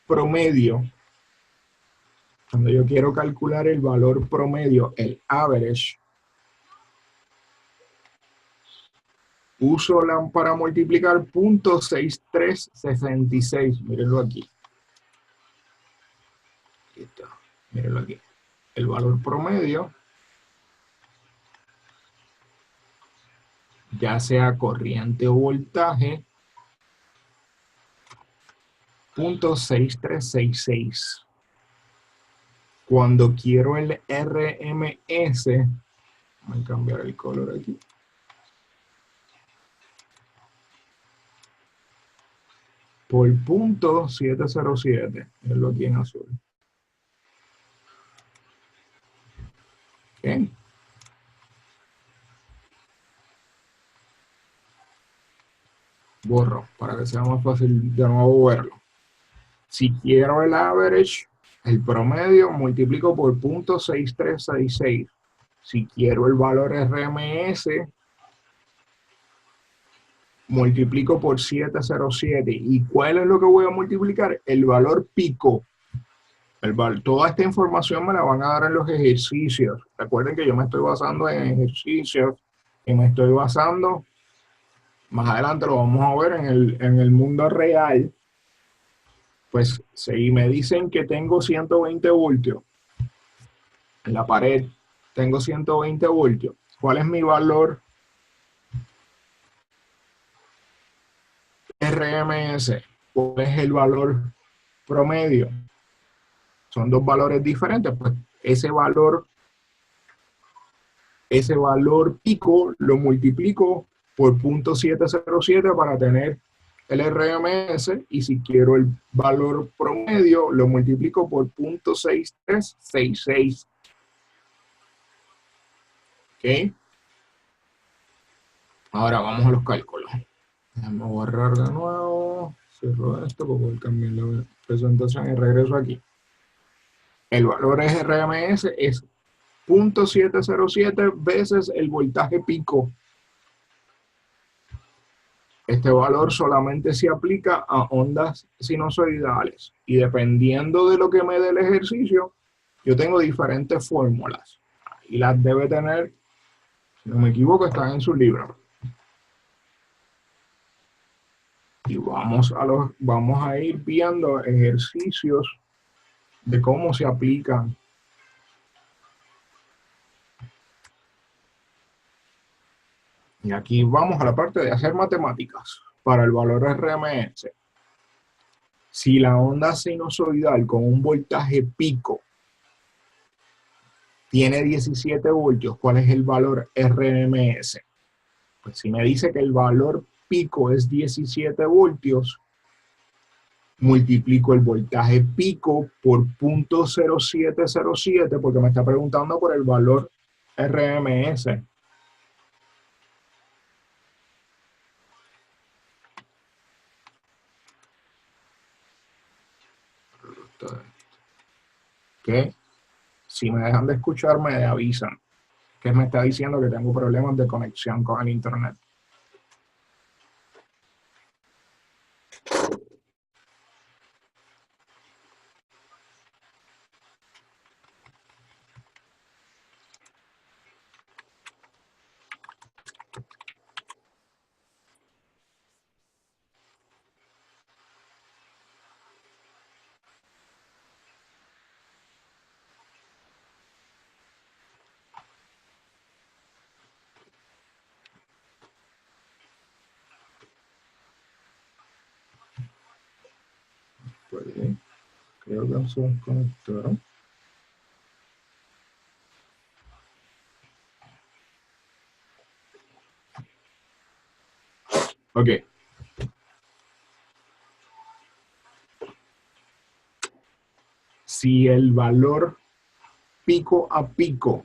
promedio, cuando yo quiero calcular el valor promedio, el average, uso para multiplicar 0.6366. Mírenlo aquí. Aquí está. Mírenlo aquí. El valor promedio, ya sea corriente o voltaje, 0.6366. Cuando quiero el RMS, voy a cambiar el color aquí. Por 0.707, mírenlo aquí en azul. ¿Ok? Borro para que sea más fácil de nuevo verlo. Si quiero el average, el promedio, multiplico por 0.6366. Si quiero el valor RMS, multiplico por 707. ¿Y cuál es lo que voy a multiplicar? El valor pico. Toda esta información me la van a dar en los ejercicios. Recuerden que yo me estoy basando en ejercicios y me estoy basando, más adelante lo vamos a ver en el mundo real. Pues si me dicen que tengo 120 voltios en la pared, tengo 120 voltios, ¿cuál es mi valor RMS? ¿Cuál es el valor promedio? Son dos valores diferentes, pues ese valor pico lo multiplico por 0.707 para tener el RMS, y si quiero el valor promedio lo multiplico por 0.6366. ¿Ok? Ahora vamos a los cálculos. Déjame borrar de nuevo. Cierro esto para poder cambiar la presentación y regreso aquí. El valor RMS es 0.707 veces el voltaje pico. Este valor solamente se aplica a ondas sinusoidales, y dependiendo de lo que me dé el ejercicio, yo tengo diferentes fórmulas. Y las debe tener, si no me equivoco, están en su libro. Y vamos a ir viendo ejercicios de cómo se aplican. Y aquí vamos a la parte de hacer matemáticas para el valor RMS. Si la onda sinusoidal con un voltaje pico tiene 17 voltios, ¿cuál es el valor RMS? Pues si me dice que el valor pico es 17 voltios, multiplico el voltaje pico por 0.0707, porque me está preguntando por el valor RMS. ¿Ok? Si me dejan de escuchar, me avisan, que me está diciendo que tengo problemas de conexión con el internet. Pues, creo que se conectaron. Ok. si el valor pico a pico,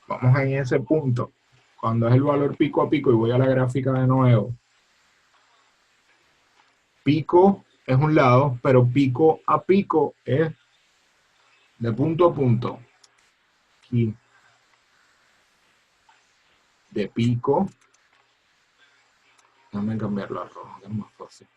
vamos en ese punto, cuando es el valor pico a pico, y voy a la gráfica de nuevo, pico es un lado, pero pico a pico es de punto a punto. Aquí, de pico, déjame cambiarlo a rojo, que es más fácil.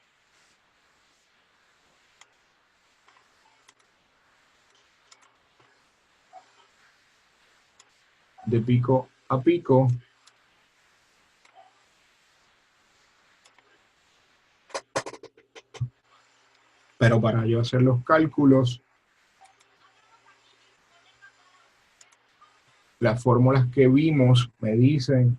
De pico a pico, pero para yo hacer los cálculos, las fórmulas que vimos me dicen,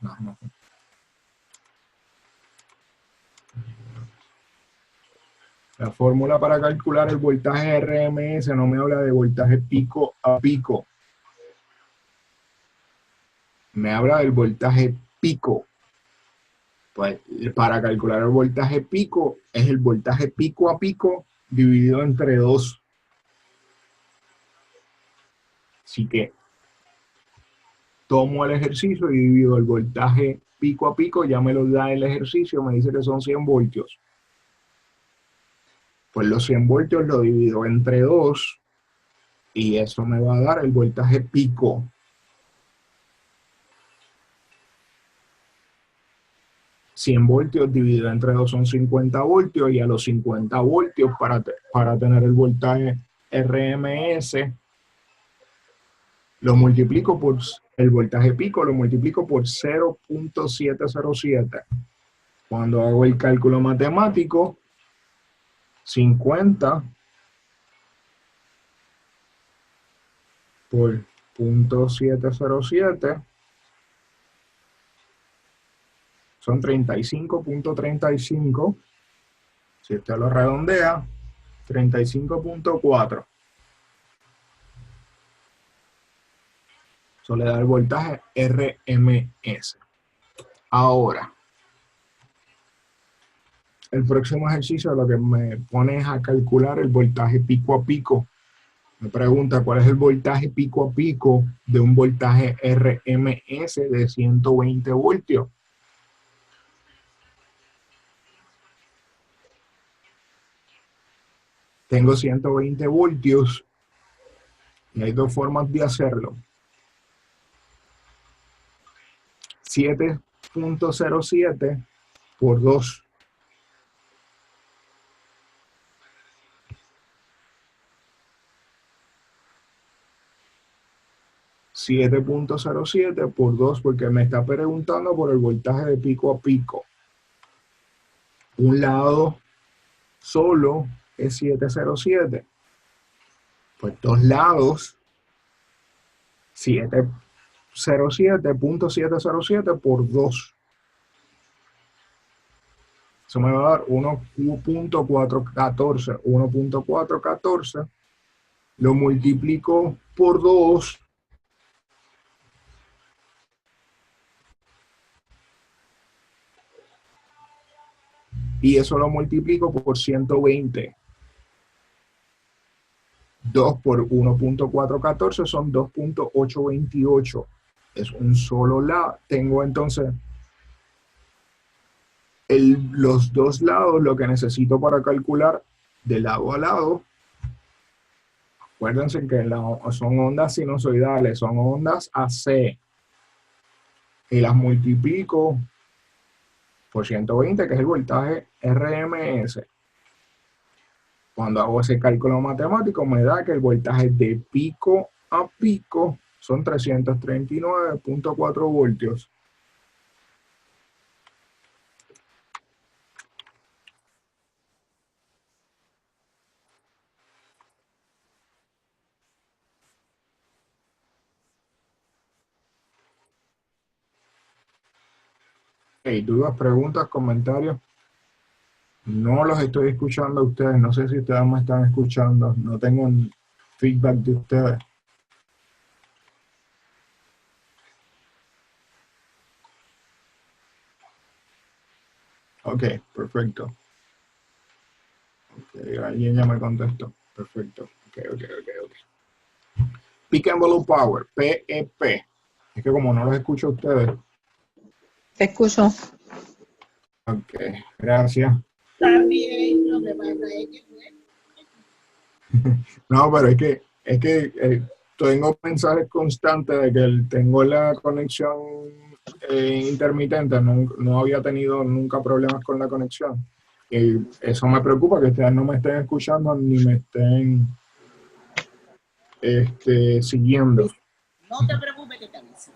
la fórmula para calcular el voltaje RMS no me habla de voltaje pico a pico, me habla del voltaje pico. Pues para calcular el voltaje pico es el voltaje pico a pico dividido entre 2. Así que tomo el ejercicio y divido el voltaje pico a pico, ya me lo da el ejercicio, me dice que son 100 voltios. Pues los 100 voltios lo divido entre 2 y eso me va a dar el voltaje pico. $100 voltios dividido entre 2 son 50 voltios y a los 50 voltios para tener el voltaje RMS lo multiplico por el voltaje pico, lo multiplico por 0.707. Cuando hago el cálculo matemático, 50 por 0.707 son 35.35. Si usted lo redondea, 35.4. Eso le da el voltaje RMS. Ahora, el próximo ejercicio lo que me pone es a calcular el voltaje pico a pico. Me pregunta cuál es el voltaje pico a pico de un voltaje RMS de 120 voltios. Tengo 120 voltios y hay dos formas de hacerlo. 7.07 por 2. .07 por 2 porque me está preguntando por el voltaje de pico a pico. Un lado solo es 707. Pues dos lados 707.707 por 2. Eso me va a dar 1.414. 1.414 lo multiplico por 2. Y eso lo multiplico por 120. 2 por 1.414 son 2.828. Es un solo lado. Tengo entonces los dos lados, lo que necesito para calcular de lado a lado. Acuérdense que son ondas sinusoidales, son ondas AC. Y las multiplico por 120, que es el voltaje RMS. Cuando hago ese cálculo matemático, me da que el voltaje de pico a pico son 339.4 voltios. Hey, dudas, preguntas, comentarios. No los estoy escuchando a ustedes. No sé si ustedes me están escuchando. No tengo un feedback de ustedes. Ok, perfecto. Okay, alguien ya me contestó. Perfecto. Ok. Peak Envelope Power, PEP. Es que como no los escucho a ustedes. Te escucho. Ok, gracias. También lo que pasa es que No, pero es que tengo mensajes constantes de que tengo la conexión intermitente, no había tenido nunca problemas con la conexión. Y eso me preocupa, que ustedes no me estén escuchando ni me estén siguiendo. no te preocupes que te aviso.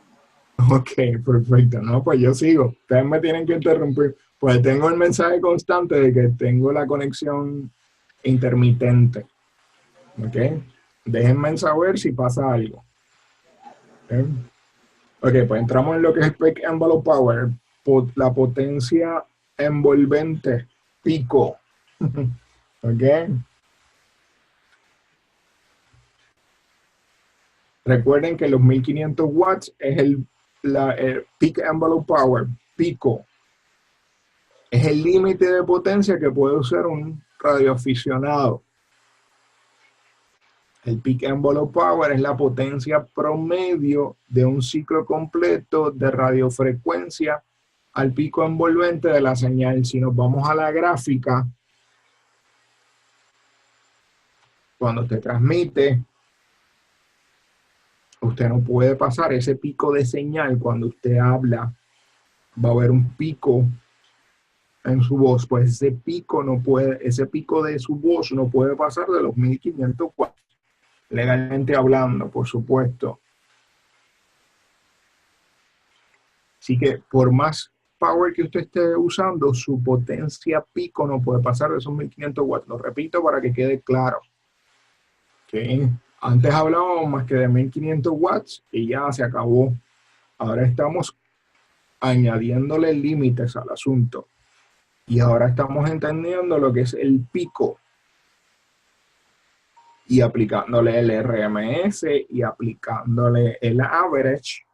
Ok, perfecto. No, pues yo sigo. Ustedes me tienen que interrumpir. Pues tengo el mensaje constante de que tengo la conexión intermitente. Ok. Déjenme saber si pasa algo. Ok, pues entramos en lo que es el Peak Envelope Power. La potencia envolvente. Pico. Ok. Recuerden que los 1500 watts es el Peak Envelope Power. Pico. Es el límite de potencia que puede usar un radioaficionado. El Peak Envelope Power es la potencia promedio de un ciclo completo de radiofrecuencia al pico envolvente de la señal. Si nos vamos a la gráfica, cuando usted transmite, usted no puede pasar ese pico de señal. Cuando usted habla, va a haber un pico en su voz, pues ese pico de su voz no puede pasar de los 1500 watts. Legalmente hablando, por supuesto. Así que por más power que usted esté usando, su potencia pico no puede pasar de esos 1500 watts. Lo repito para que quede claro. ¿Okay? Antes hablábamos más que de 1500 watts y ya se acabó. Ahora estamos añadiéndole límites al asunto. Y ahora estamos entendiendo lo que es el pico. Y aplicándole el RMS y aplicándole el average,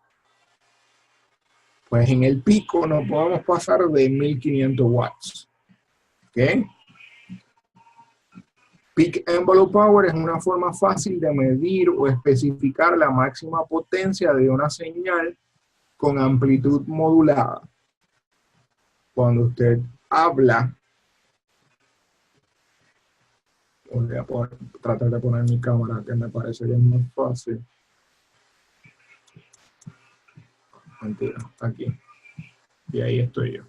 pues en el pico no podemos pasar de 1500 watts. ¿Ok? Peak Envelope Power es una forma fácil de medir o especificar la máxima potencia de una señal con amplitud modulada. Cuando usted habla, voy a tratar de poner mi cámara, que me parece que es más fácil. Mentira, aquí. Y ahí estoy yo.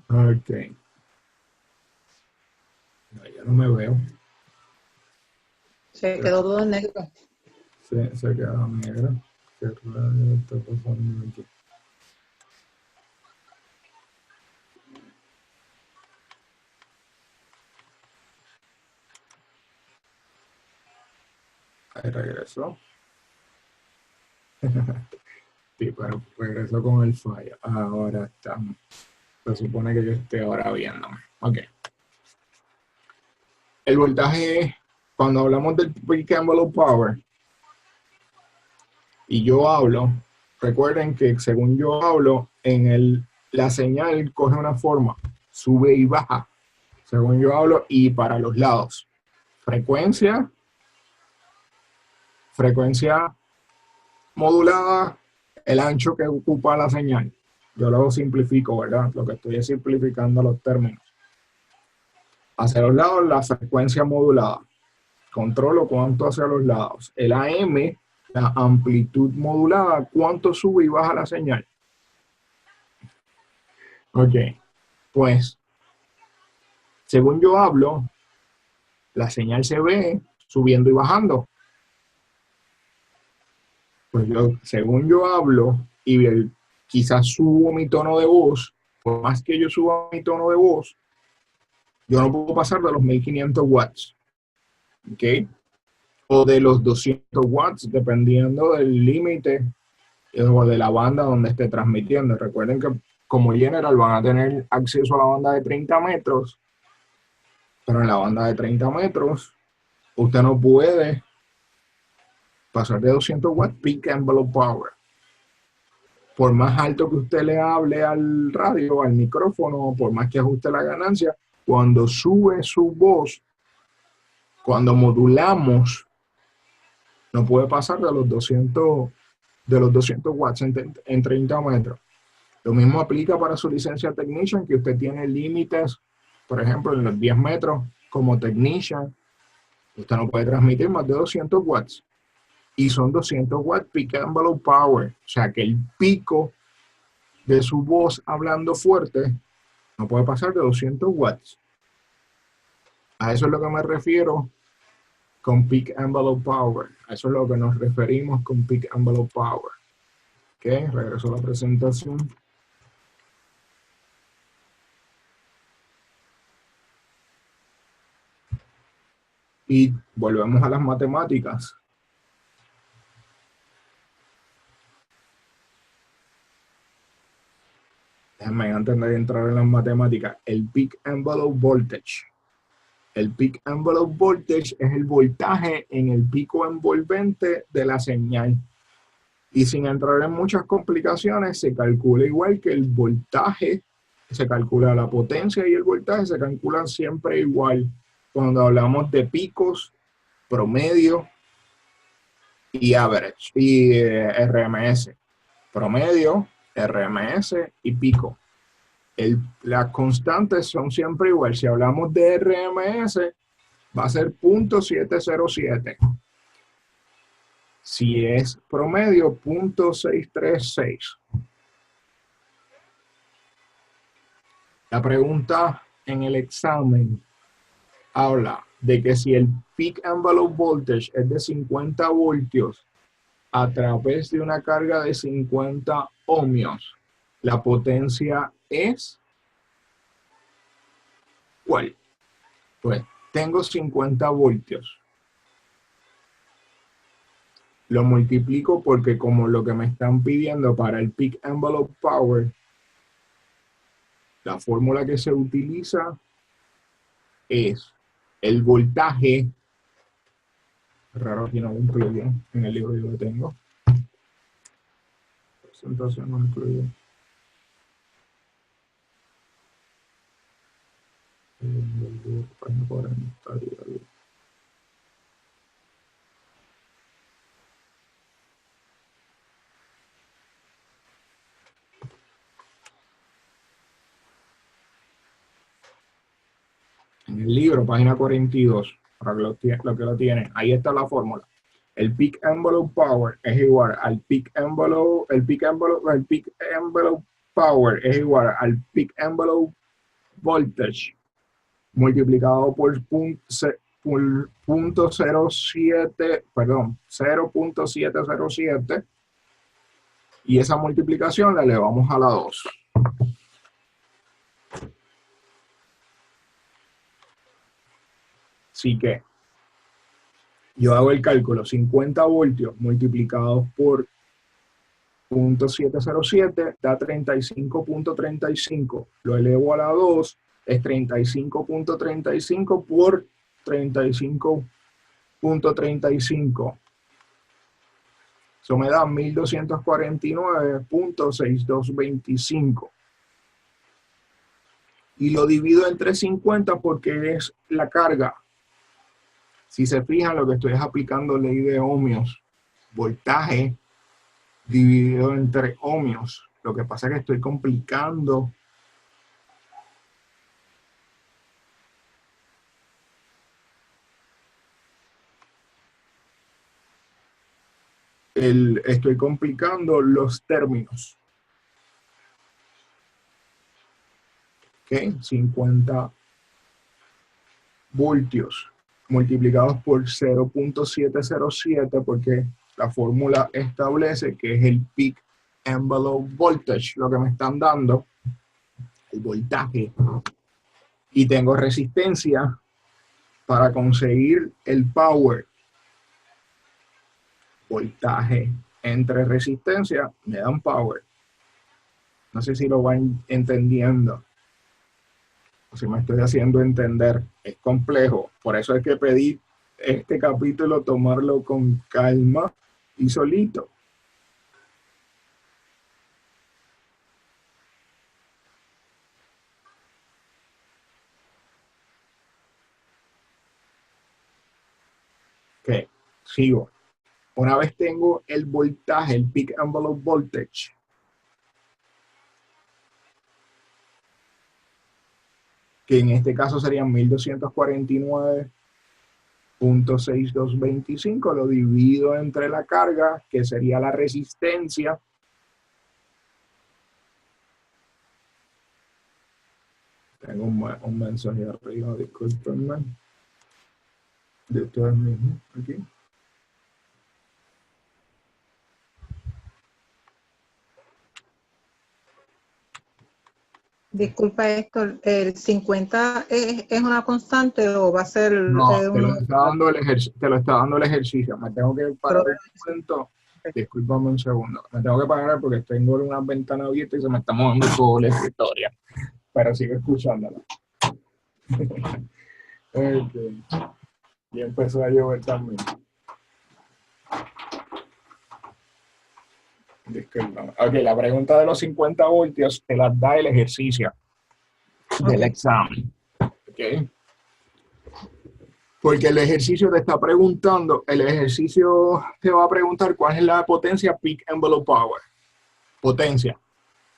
Ok. No, ya no me veo. Se quedó todo en negro. Se queda negra. ¿Qué radio está pasando aquí? Ahí regresó. Sí, pero regresó con el fallo. Ahora está. Se supone que yo esté ahora viéndome. Ok. El voltaje, cuando hablamos del Peak Envelope Power, y yo hablo, recuerden que según yo hablo, la señal coge una forma, sube y baja, según yo hablo, y para los lados. Frecuencia modulada, el ancho que ocupa la señal. Yo lo simplifico, ¿verdad? Lo que estoy es simplificando los términos. Hacia los lados, la frecuencia modulada. Controlo cuánto hacia los lados. El AM, la amplitud modulada, cuánto sube y baja la señal. Ok, pues, según yo hablo, la señal se ve subiendo y bajando. Pues según yo hablo y quizás subo mi tono de voz, por más que yo suba mi tono de voz, yo no puedo pasar de los 1500 watts. ¿Ok? O de los 200 watts, dependiendo del límite o de la banda donde esté transmitiendo. Recuerden que como general van a tener acceso a la banda de 30 metros, pero en la banda de 30 metros usted no puede pasar de 200 watts Peak Envelope Power. por más alto que usted le hable al radio, al micrófono, por más que ajuste la ganancia, cuando sube su voz, cuando modulamos, no puede pasar de los 200 watts en 30 metros. Lo mismo aplica para su licencia Technician, que usted tiene límites, por ejemplo, en los 10 metros como Technician. Usted no puede transmitir más de 200 watts. Y son 200 watts peak envelope power. O sea que el pico de su voz hablando fuerte no puede pasar de 200 watts. A eso es lo que me refiero con peak envelope power. A eso es lo que nos referimos con peak envelope power. Ok, regreso a la presentación. Y volvemos a las matemáticas. Déjenme antes de entrar en las matemáticas. El peak envelope voltage. El peak envelope voltage es el voltaje en el pico envolvente de la señal. Y sin entrar en muchas complicaciones, se calcula igual que el voltaje, se calcula la potencia y el voltaje se calculan siempre igual cuando hablamos de picos, promedio y average, y RMS. Promedio, RMS y pico. Las constantes son siempre igual. Si hablamos de RMS, va a ser 0.707. Si es promedio, 0.636. La pregunta en el examen habla de que si el peak envelope voltage es de 50 voltios a través de una carga de 50 ohmios, la potencia es ¿cuál? Pues tengo 50 voltios. Lo multiplico porque como lo que me están pidiendo para el peak envelope power, la fórmula que se utiliza es el voltaje. Raro, aquí no lo incluyo. En el libro yo lo tengo. Presentación no incluye. Página 40. En el libro, página 42, para lo que lo tienen, ahí está la fórmula. El peak envelope power es igual al peak envelope, el peak envelope power es igual al peak envelope voltage multiplicado por 0.707, y esa multiplicación la elevamos a la 2. Así que yo hago el cálculo, 50 voltios multiplicados por 0.707 da 35.35. Lo elevo a la 2, es 35.35 por 35.35. Eso me da 1249.6225. Y lo divido entre 50 porque es la carga. Si se fijan, lo que estoy es aplicando ley de ohmios. Voltaje dividido entre ohmios. Lo que pasa es que estoy complicando los términos. ¿Ok? 50 voltios multiplicados por 0.707, porque la fórmula establece que es el peak envelope voltage, lo que me están dando, el voltaje. Y tengo resistencia para conseguir el power. Voltaje entre resistencia me dan power. No sé si lo van entendiendo. O si me estoy haciendo entender. Es complejo. Por eso es que pedí este capítulo tomarlo con calma y solito. Ok, sigo. Una vez tengo el voltaje, el peak envelope voltage, que en este caso serían 1249.6225, lo divido entre la carga, que sería la resistencia. Tengo un mensaje arriba, discúlpenme. De todas mismas, aquí. Disculpa, Héctor, ¿el 50 es una constante o va a ser No, te uno lo está dando te lo está dando el ejercicio. Me tengo que parar un probable? momento. Discúlpame un segundo. Me tengo que parar porque tengo una ventana abierta y se me está moviendo todo la escritorio. Pero sigo escuchándola. Ok. Y empezó a llover también. Discúlpame. Ok, la pregunta de los 50 voltios te la da el ejercicio del examen. Ok. Porque el ejercicio te está preguntando, el ejercicio te va a preguntar cuál es la potencia peak envelope power. Potencia.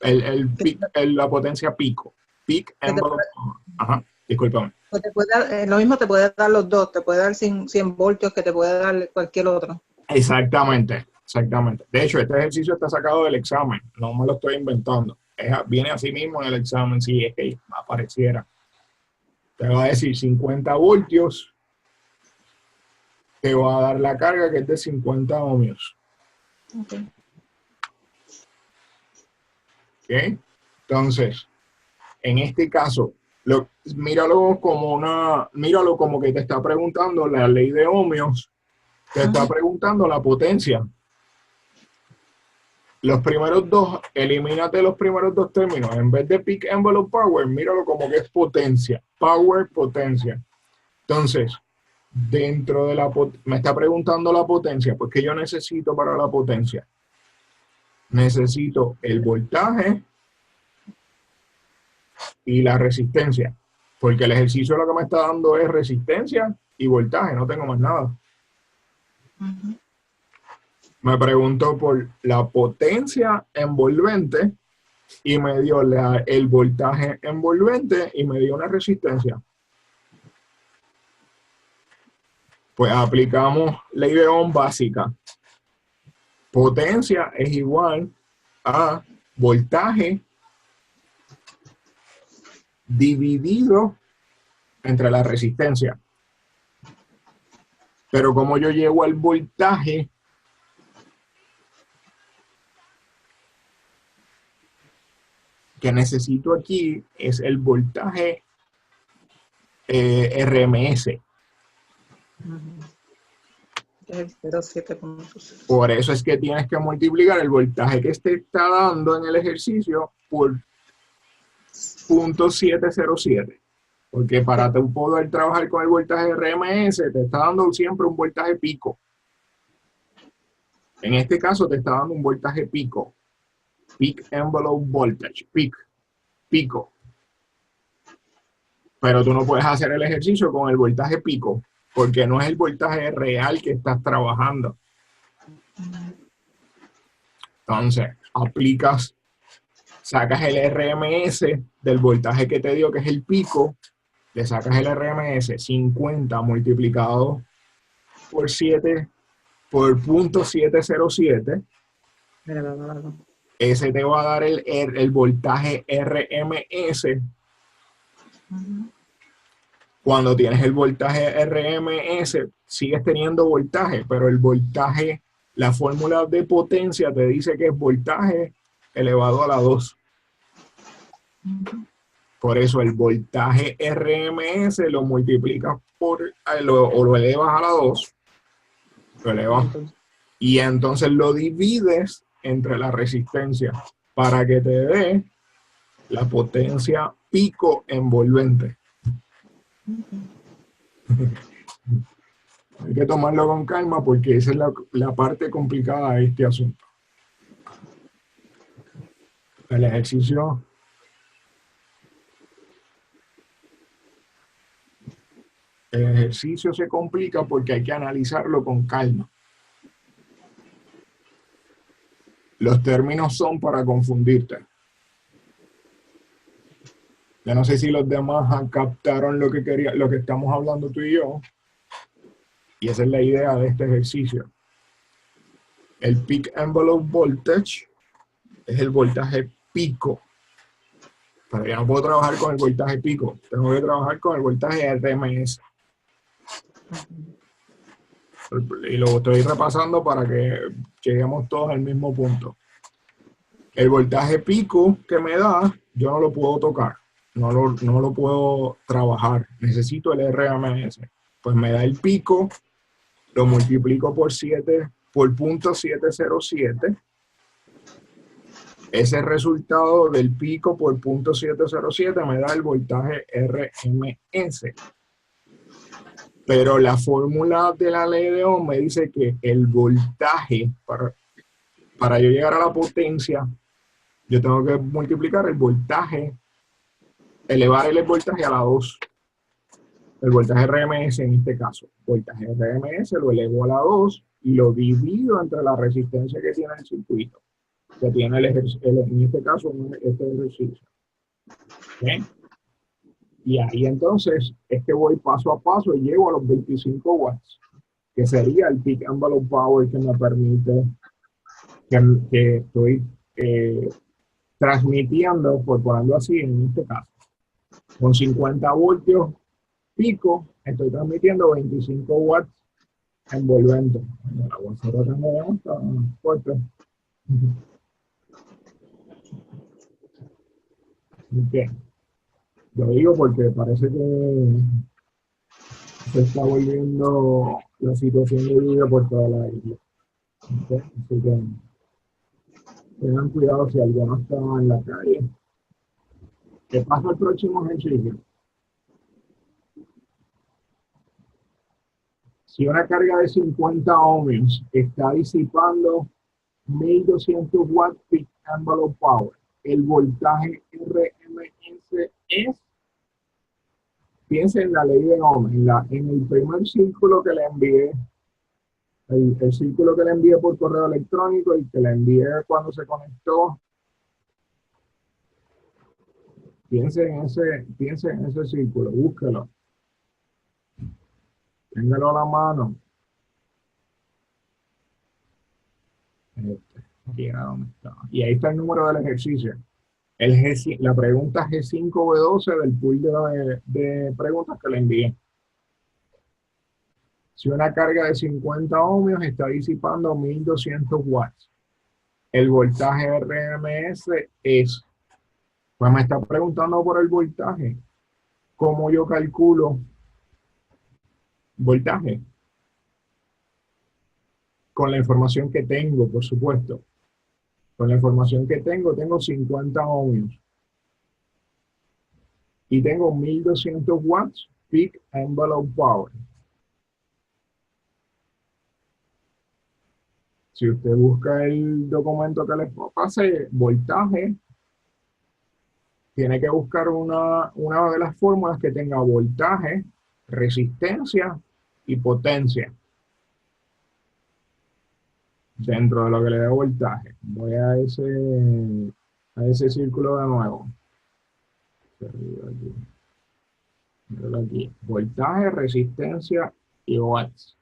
La potencia pico. Peak Que te envelope power. Ajá, discúlpame. o te puede dar, lo mismo te puede dar los dos, te puede dar 100 voltios que te puede dar cualquier otro. Exactamente, exactamente. De hecho, este ejercicio está sacado del examen, no me lo estoy inventando. Viene así mismo en el examen, si es que apareciera. Te va a decir 50 voltios, te va a dar la carga que es de 50 ohmios. Okay. ¿Ok? Entonces, en este caso, míralo como que te está preguntando la ley de ohmios, te está preguntando la potencia. Los primeros dos, elimínate los primeros dos términos. En vez de peak envelope power, míralo como que es potencia. Power, potencia. Entonces, dentro de me está preguntando la potencia, pues ¿qué yo necesito para la potencia? Necesito el voltaje y la resistencia, porque el ejercicio lo que me está dando es resistencia y voltaje, no tengo más nada. Me preguntó por la potencia envolvente y me dio el voltaje envolvente y me dio una resistencia. Pues aplicamos ley de Ohm básica. Potencia es igual a voltaje dividido entre la resistencia. Pero como yo llego al voltaje, que necesito aquí es el voltaje RMS. Es el 0,7.6. Por eso es que tienes que multiplicar el voltaje que te está dando en el ejercicio por 0.707. Porque para tú poder trabajar con el voltaje RMS, te está dando siempre un voltaje pico. En este caso te está dando un voltaje pico. Peak envelope voltage. Pico. Pero tú no puedes hacer el ejercicio con el voltaje pico, porque no es el voltaje real que estás trabajando. Entonces, sacas el RMS del voltaje que te dio, que es el pico, le sacas el RMS 50 multiplicado por 7, por 0.707. Ese te va a dar el voltaje RMS. Cuando tienes el voltaje RMS, sigues teniendo voltaje, pero el voltaje, la fórmula de potencia te dice que es voltaje elevado a la 2. Por eso el voltaje RMS lo multiplicas o lo elevas a la 2, lo elevas, y entonces lo divides entre la resistencia para que te dé la potencia pico envolvente. Hay que tomarlo con calma porque esa es la parte complicada de este asunto. El ejercicio ejercicio se complica porque hay que analizarlo con calma. Los términos son para confundirte. Yo no sé si los demás captaron lo que estamos hablando tú y yo. Y esa es la idea de este ejercicio. El peak envelope voltage es el voltaje pico. Pero yo no puedo trabajar con el voltaje pico. Tengo que trabajar con el voltaje RMS. Y lo estoy repasando para que lleguemos todos al mismo punto. El voltaje pico que me da, yo no lo puedo tocar. No lo puedo trabajar. Necesito el RMS. Pues me da el pico, lo multiplico por 7, por .707. Ese resultado del pico por .707 me da el voltaje RMS. Pero la fórmula de la ley de Ohm me dice que el voltaje, para yo llegar a la potencia, yo tengo que multiplicar el voltaje, elevar el voltaje a la 2. El voltaje RMS en este caso. Voltaje RMS lo elevo a la 2 y lo divido entre la resistencia que tiene el circuito, que tiene en este caso este ejercicio. ¿Okay? Y ahí entonces es que voy paso a paso y llego a los 25 watts, que sería el peak envelope power que me permite que estoy transmitiendo, por ponerlo así en este caso. Con 50 voltios pico, estoy transmitiendo 25 watts envolvente. La bolsera tengo está fuerte. Okay. Lo digo porque parece que se está volviendo la situación de vida por toda la isla. Okay. Así que tengan cuidado si alguno está en la calle. ¿Qué pasa el próximo ejercicio? Si una carga de 50 ohmios está disipando 1200 watts peak envelope power, el voltaje RMS es, piensen en la ley de Ohm, en el primer círculo que le envié, el círculo que le envié por correo electrónico y que le envié cuando se conectó. Piensen en ese círculo, búsquelo. Téngalo a la mano. Aquí era donde estaba. Y ahí está el número del ejercicio. La pregunta G5B12 del pool de preguntas que le envié. Si una carga de 50 ohmios está disipando 1200 watts, el voltaje RMS es, pues me está preguntando por el voltaje. ¿Cómo yo calculo voltaje? Con la información que tengo, por supuesto. Con la información que tengo 50 ohmios. Y tengo 1200 watts peak envelope power. Si usted busca el documento que les pase, voltaje, tiene que buscar una de las fórmulas que tenga voltaje, resistencia y potencia. Dentro de lo que le dé voltaje. Voy a ese círculo de nuevo. Aquí. Voltaje, resistencia y watts.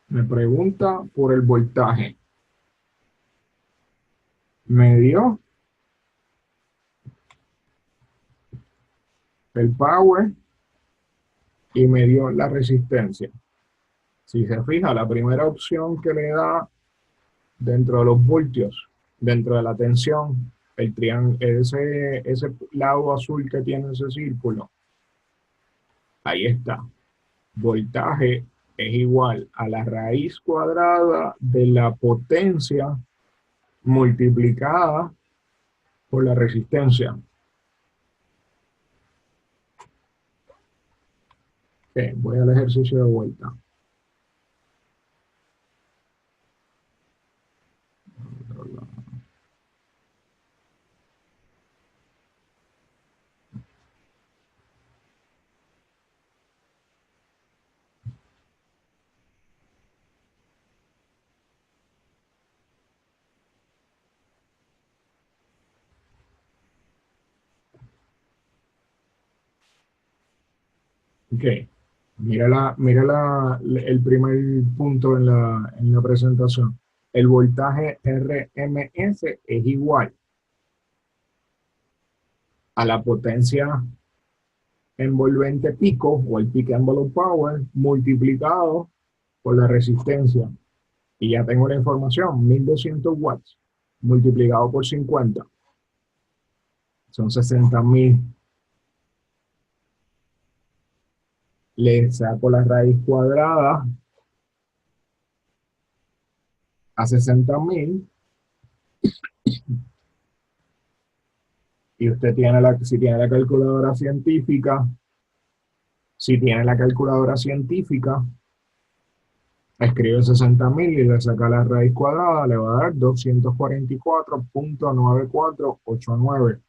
Me pregunta por el voltaje. Me dio el power y me dio la resistencia. Si se fija, la primera opción que le da dentro de los voltios, dentro de la tensión, el triángulo, ese lado azul que tiene ese círculo, ahí está. Voltaje es igual a la raíz cuadrada de la potencia multiplicada por la resistencia. Ok, voy al ejercicio de vuelta. Ok. El primer punto en la presentación. El voltaje RMS es igual a la potencia envolvente pico o el peak envelope power multiplicado por la resistencia. Y ya tengo la información, 1200 watts multiplicado por 50. Son 60.000. Le saco la raíz cuadrada a 60.000 y usted tiene si tiene la calculadora científica, escribe 60.000 y le saca la raíz cuadrada, le va a dar 244.9489,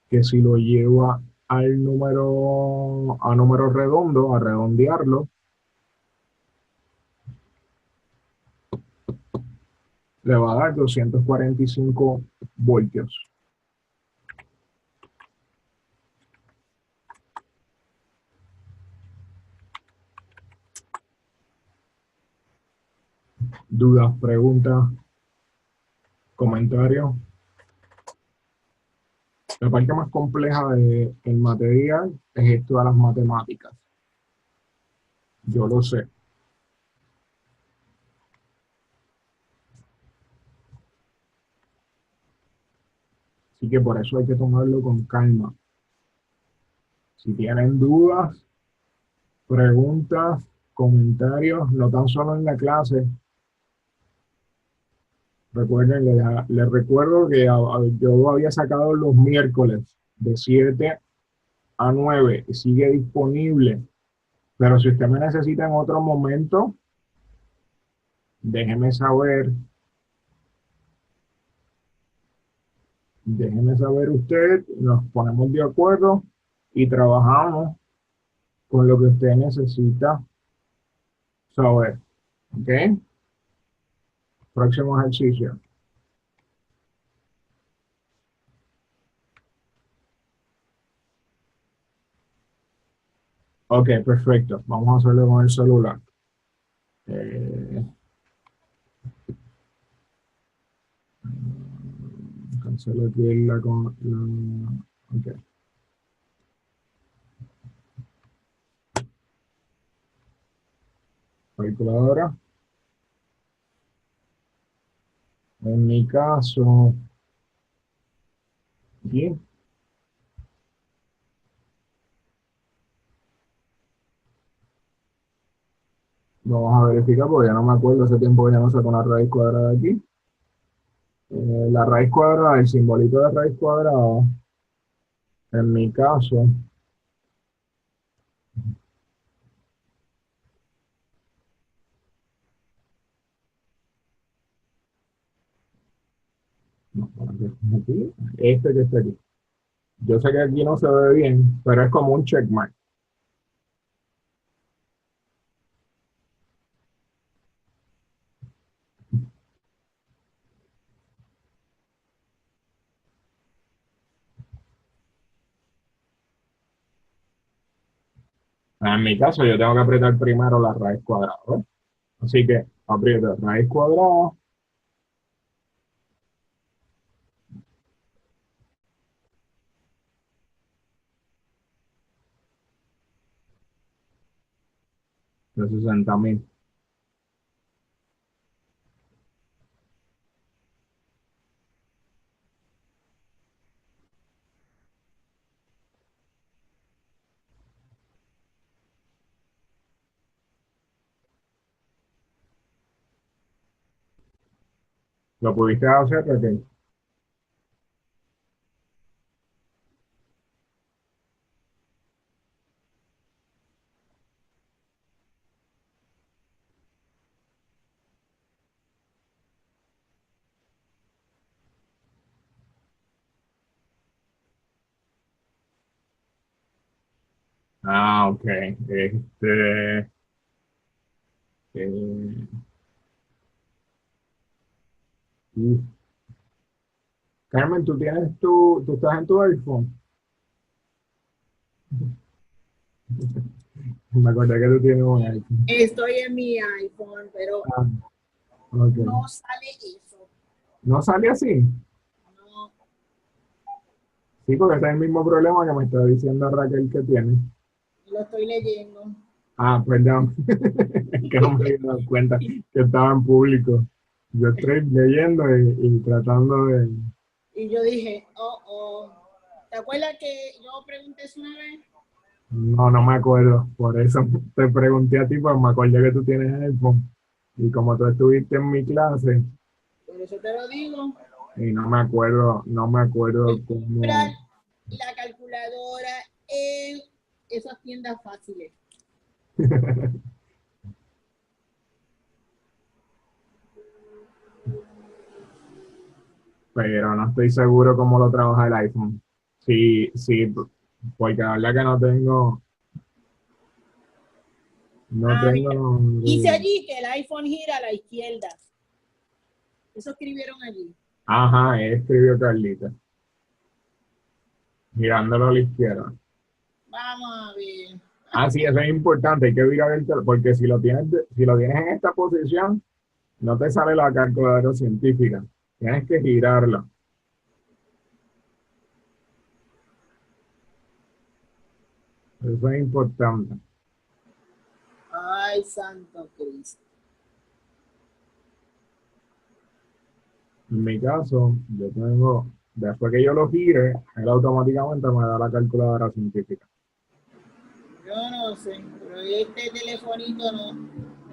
que si lo lleva a número redondo, a redondearlo, le va a dar 245 voltios. ¿Dudas, preguntas, comentarios? La parte más compleja del material es esto de las matemáticas. Yo lo sé. Así que por eso hay que tomarlo con calma. Si tienen dudas, preguntas, comentarios, no tan solo en la clase. Recuerden, les recuerdo que yo había sacado los miércoles de 7 a 9 y sigue disponible. Pero si usted me necesita en otro momento, déjeme saber. Déjeme saber usted, nos ponemos de acuerdo y trabajamos con lo que usted necesita saber. ¿Ok? Próximo ejercicio. Ok, perfecto. Vamos a hacerlo con el celular. Cancelo aquí ok. Calculadora. En mi caso, aquí. Vamos a verificar porque ya no me acuerdo, hace tiempo que ya no saco una raíz cuadrada aquí. La raíz cuadrada, el simbolito de raíz cuadrada, en mi caso, no, aquí, este que está aquí. Yo sé que aquí no se ve bien, pero es como un checkmark. En mi caso, yo tengo que apretar primero la raíz cuadrada, ¿ves? Así que aprieto raíz cuadrada. De 60.000. ¿Lo pudiste hacer, Raquel? Ah, ok. Eh, uh. Carmen, tú estás en tu iPhone. Me acordé que tú tienes un iPhone. Estoy en mi iPhone, pero Ah, ok. no sale eso. ¿No sale así? No. Sí, porque ese es el mismo problema que me está diciendo Raquel que tiene. Lo estoy leyendo. Ah, perdón. Es que no me había dado cuenta que estaba en público. Yo estoy leyendo y tratando de... Y yo dije, ¿te acuerdas que yo pregunté eso una vez? No, no me acuerdo. Por eso te pregunté a ti, pues me acordé que tú tienes iPhone. Y como tú estuviste en mi clase, Por eso te lo digo. y no me acuerdo Comprar cómo... la calculadora en esas tiendas fáciles. Pero no estoy seguro cómo lo trabaja el iPhone. Sí, sí, porque la verdad que no Mira, tengo... dice allí que el iPhone gira a la izquierda. Eso escribieron allí. Ajá, escribió Carlita, mirándolo a la izquierda. Vamos a ver. Ah, sí, eso es importante, hay que virar el teléfono, porque si lo tienes en esta posición, no te sale la calculadora científica. Tienes que girarla. Eso es importante. Ay, santo Cristo. En mi caso, yo tengo, después que yo lo gire, él automáticamente me da la calculadora científica. Yo no sé, pero este telefonito no. Yo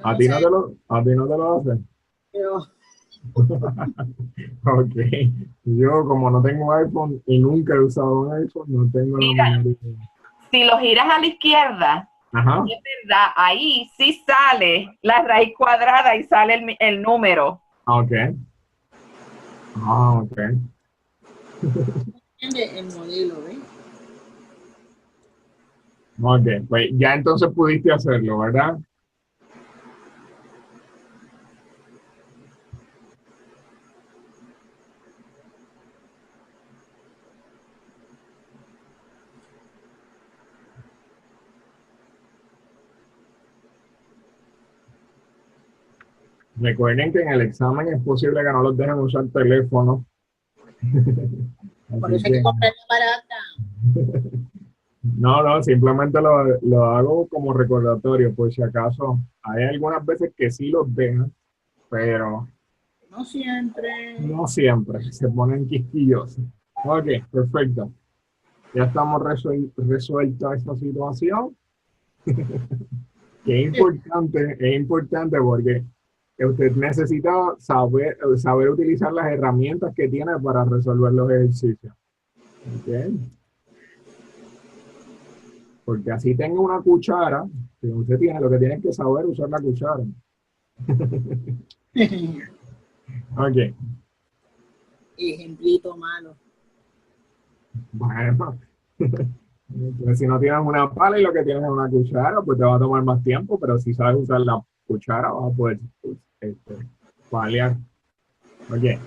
¿A no ti sé, a ti no te lo hace? pero Ok. Yo, como no tengo iPhone y nunca he usado un iPhone, no tengo la Mira, menor idea. si lo giras a la izquierda, Ajá. es verdad, ahí sí sale la raíz cuadrada y sale el número. Ok. Ah, ok. entiende el modelo, ¿ves? Ok, pues ya entonces pudiste hacerlo, ¿verdad? Recuerden que en el examen es posible que no los dejen usar teléfono. Por Así eso hay que que, comprar la barata. no, simplemente lo hago como recordatorio, por si acaso. Hay algunas veces que sí los dejan, pero No siempre. no siempre, se ponen quisquillosos. Ok, perfecto. Ya estamos resuelta esta situación. Que es importante porque usted necesita saber utilizar las herramientas que tiene para resolver los ejercicios. ¿Ok? Porque así tenga una cuchara, si usted tiene, lo que tiene es que saber usar la cuchara. Ok, Ejemplito malo. bueno. Entonces, si no tienes una pala y lo que tienes es una cuchara, pues te va a tomar más tiempo, pero si sabes usar la cuchara, vas a poder paliar. Ok,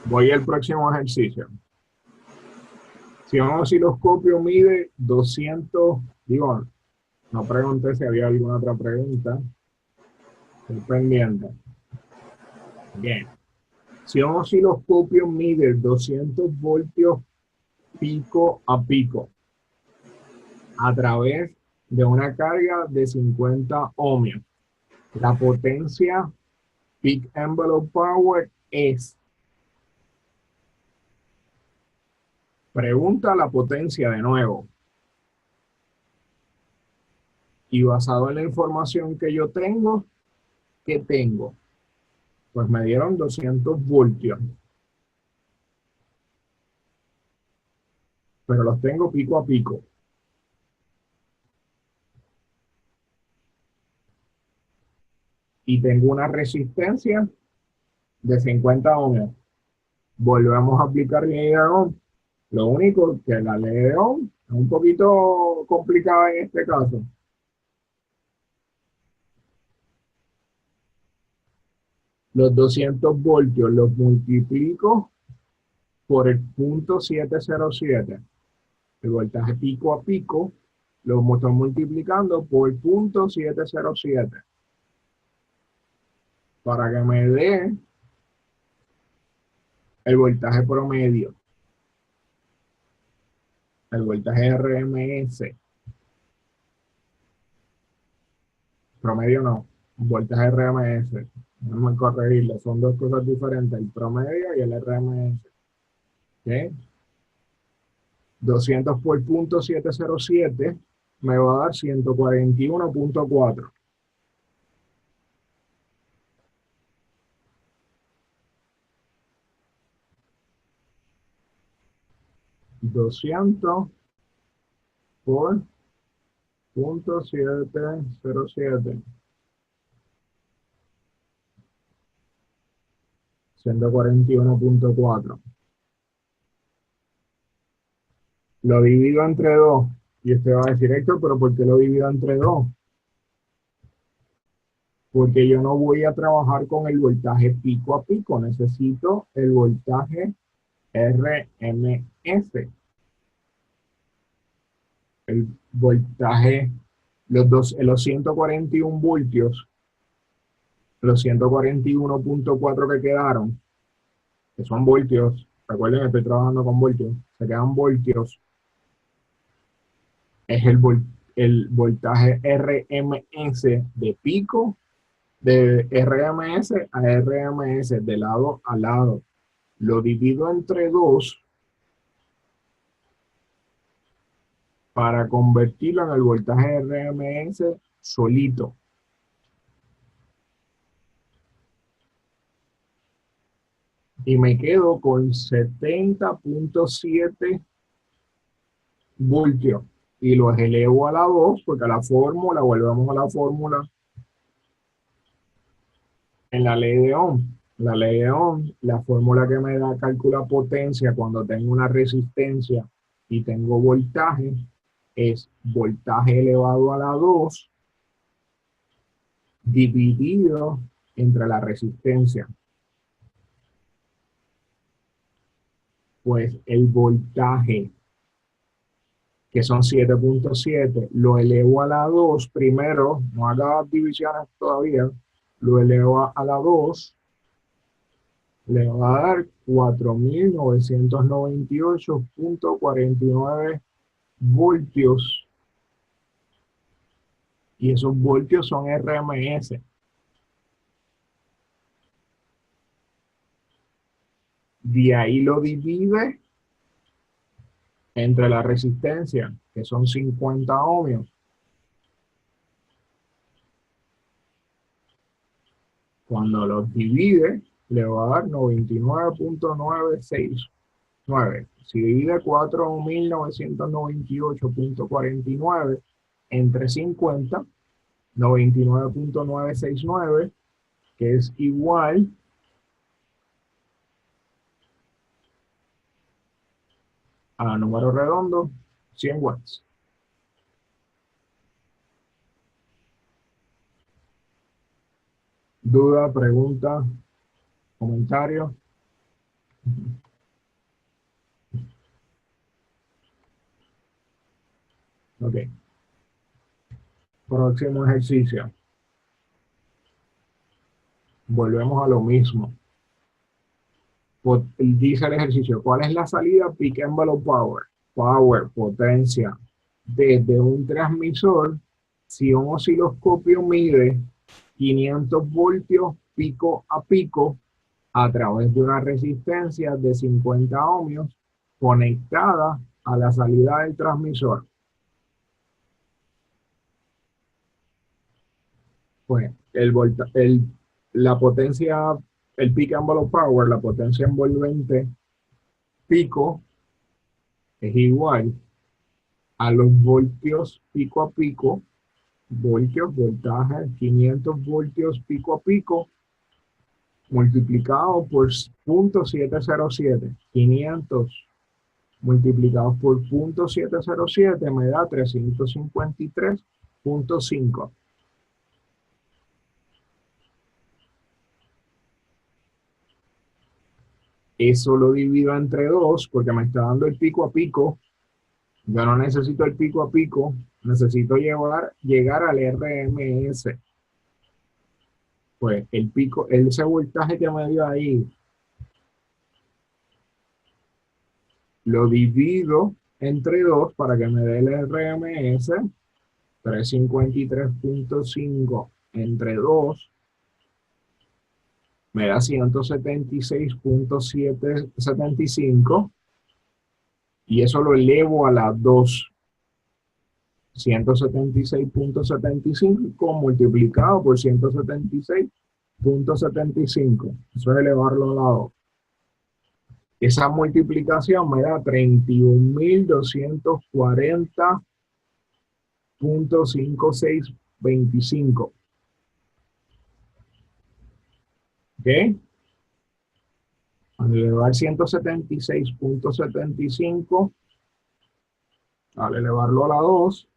voy al próximo ejercicio. Si un osciloscopio mide 200, digo, no pregunté si había alguna otra pregunta. Estoy pendiente. Bien. Si un osciloscopio mide 200 voltios pico a pico a través de una carga de 50 ohmios, la potencia peak envelope power es... Pregunta la potencia de nuevo. Y basado en la información que yo tengo, ¿qué tengo? Pues me dieron 200 voltios. Pero los tengo pico a pico. Y tengo una resistencia de 50 ohmios. Volvemos a aplicar la ley de Ohm. Lo único que la ley de Ohm es un poquito complicada en este caso. Los 200 voltios los multiplico por el punto 707, el voltaje pico a pico, lo estoy multiplicando por 0.707 para que me dé el voltaje promedio, el voltaje RMS. Promedio no, voltaje RMS. Vamos a corregirlo, son dos cosas diferentes, el promedio y el RMS. ¿Ok? 200 por 0.707 me va a dar 141.4. $200 por 0.707. 141.4. Lo divido entre 2. Y usted va a decir, Héctor, ¿pero por qué lo divido entre 2? Porque yo no voy a trabajar con el voltaje pico a pico. Necesito el voltaje RMS. El voltaje, los 141 voltios, los 141.4 que quedaron, que son voltios, recuerden que estoy trabajando con voltios, se quedan voltios, es el voltaje RMS de pico, de RMS a RMS, de lado a lado. Lo divido entre 2 para convertirlo en el voltaje RMS solito. Y me quedo con 70.7 voltios. Y los elevo a la 2, porque a la fórmula, volvemos a la fórmula, en la ley de Ohm. La ley de Ohm, la fórmula que me da, calcula potencia cuando tengo una resistencia y tengo voltaje, es voltaje elevado a la 2 dividido entre la resistencia. Pues el voltaje, que son 7.7, lo elevo a la 2 primero, no haga divisiones todavía, lo elevo a la 2, le va a dar 4.998.49 voltios. Y esos voltios son RMS. De ahí lo divide entre la resistencia, que son 50 ohmios. Cuando los divide, le va a dar 99.969. Si divide 4.998.49 entre 50, 99.969, que es igual a número redondo, 100 watts. ¿Duda, pregunta, comentario? Ok. Próximo ejercicio. Volvemos a lo mismo. Dice el ejercicio, ¿cuál es la salida peak envelope power? Power, potencia, desde un transmisor, si un osciloscopio mide 500 voltios pico a pico a través de una resistencia de 50 ohmios conectada a la salida del transmisor. Pues la potencia, el peak envelope power, la potencia envolvente pico, es igual a los voltios pico a pico, voltios, voltaje, 500 voltios pico a pico, multiplicado por 0.707. 500 multiplicados por 0.707 me da 353.5. Eso lo divido entre 2 porque me está dando el pico a pico Yo no necesito el pico a pico, necesito llegar al RMS. Pues el pico, ese voltaje que me dio ahí, lo divido entre 2 para que me dé el RMS. 353.5 entre 2 me da 176.775 y eso lo elevo a la 2. 176.75 multiplicado por 176.75. Eso es elevarlo a la 2. Esa multiplicación me da 31.240.5625. ¿Ok? Al elevar 176.75, al elevarlo a la 2,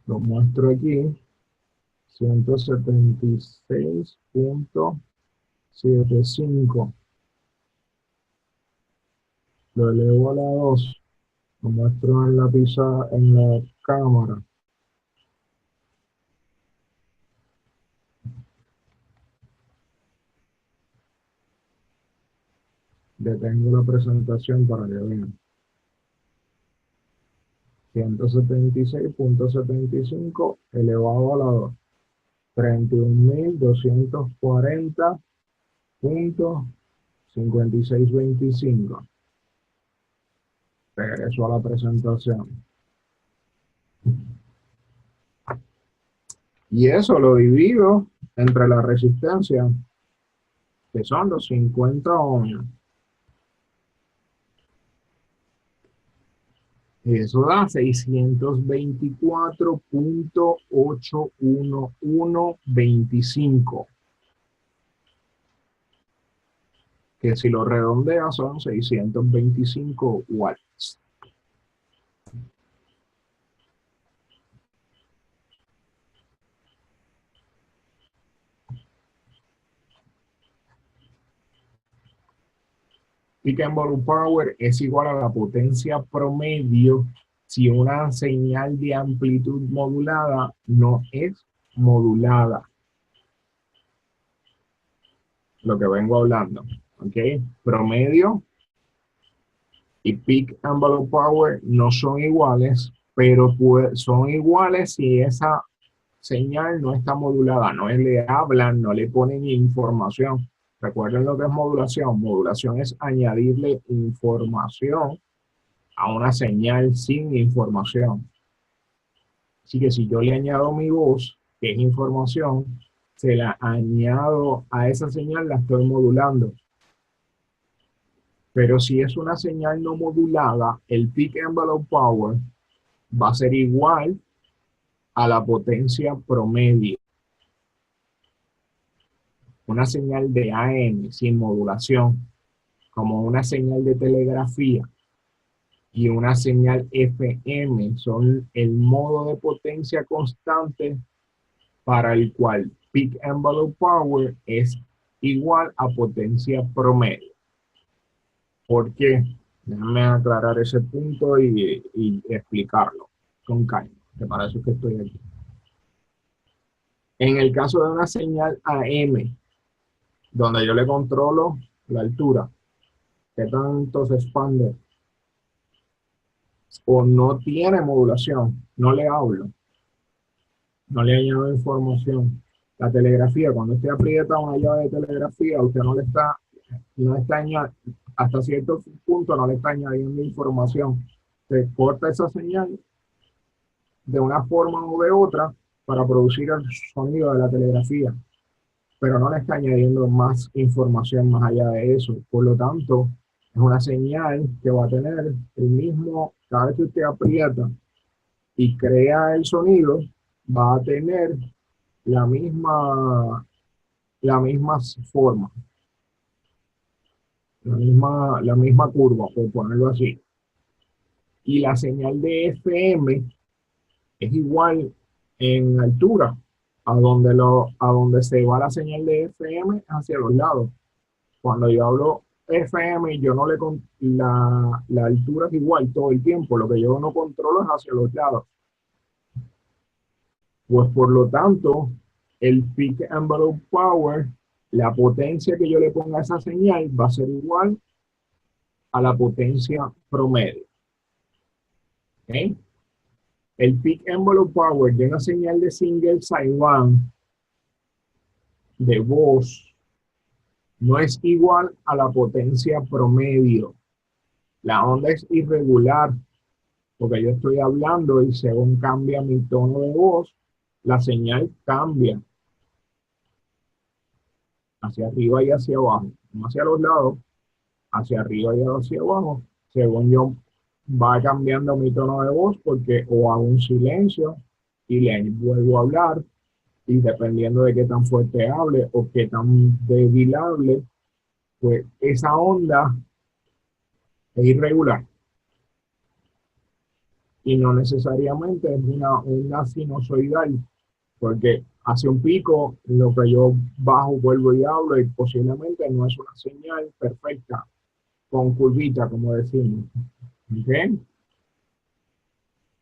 lo muestro aquí, 176.75. Lo elevo a la 2, lo muestro en la en la cámara. Detengo la presentación para que vean. 176.75 elevado a la 2. 31.240.5625. Regreso a la presentación. Y eso lo divido entre la resistencia, que son los 50 ohmios. Y eso da 624.81125. Que si lo redondea son 625 watts. Peak envelope power es igual a la potencia promedio si una señal de amplitud modulada no es modulada. Lo que vengo hablando, ¿ok? Promedio y peak envelope power no son iguales, pero son iguales si esa señal no está modulada, no le hablan, no le ponen información. Recuerden lo que es modulación. Modulación es añadirle información a una señal sin información. Así que si yo le añado mi voz, que es información, se la añado a esa señal, la estoy modulando. Pero si es una señal no modulada, el peak envelope power va a ser igual a la potencia promedio. Una señal de AM sin modulación, como una señal de telegrafía, y una señal FM son el modo de potencia constante para el cual peak envelope power es igual a potencia promedio. ¿Por qué? Déjame aclarar ese punto y explicarlo con calma, que para eso es que estoy aquí. En el caso de una señal AM, donde yo le controlo la altura, qué tanto se expande, o no tiene modulación, no le hablo, no le añado información. La telegrafía, cuando usted aprieta una llave de telegrafía, usted no está hasta cierto punto no le está añadiendo información. Se corta esa señal de una forma o de otra para producir el sonido de la telegrafía, pero no le está añadiendo más información más allá de eso. Por lo tanto, es una señal que va a tener el mismo, cada vez que usted aprieta y crea el sonido, va a tener la misma forma, la misma curva, por ponerlo así. Y la señal de FM es igual en altura, a donde se va la señal de FM hacia los lados. Cuando yo hablo FM, yo no le la altura es igual todo el tiempo, lo que yo no controlo es hacia los lados. Pues por lo tanto, el peak envelope power, la potencia que yo le ponga a esa señal va a ser igual a la potencia promedio. ¿Okay? El peak envelope power de una señal de single sideband de voz no es igual a la potencia promedio. La onda es irregular porque yo estoy hablando y según cambia mi tono de voz, la señal cambia hacia arriba y hacia abajo, no hacia los lados, hacia arriba y hacia abajo, según yo va cambiando mi tono de voz porque o hago un silencio y le vuelvo a hablar y dependiendo de qué tan fuerte hable o qué tan débil hable, pues esa onda es irregular y no necesariamente es una sinusoidal porque hace un pico, lo que yo bajo, vuelvo y hablo y posiblemente no es una señal perfecta con curvita, como decimos. ¿Ok?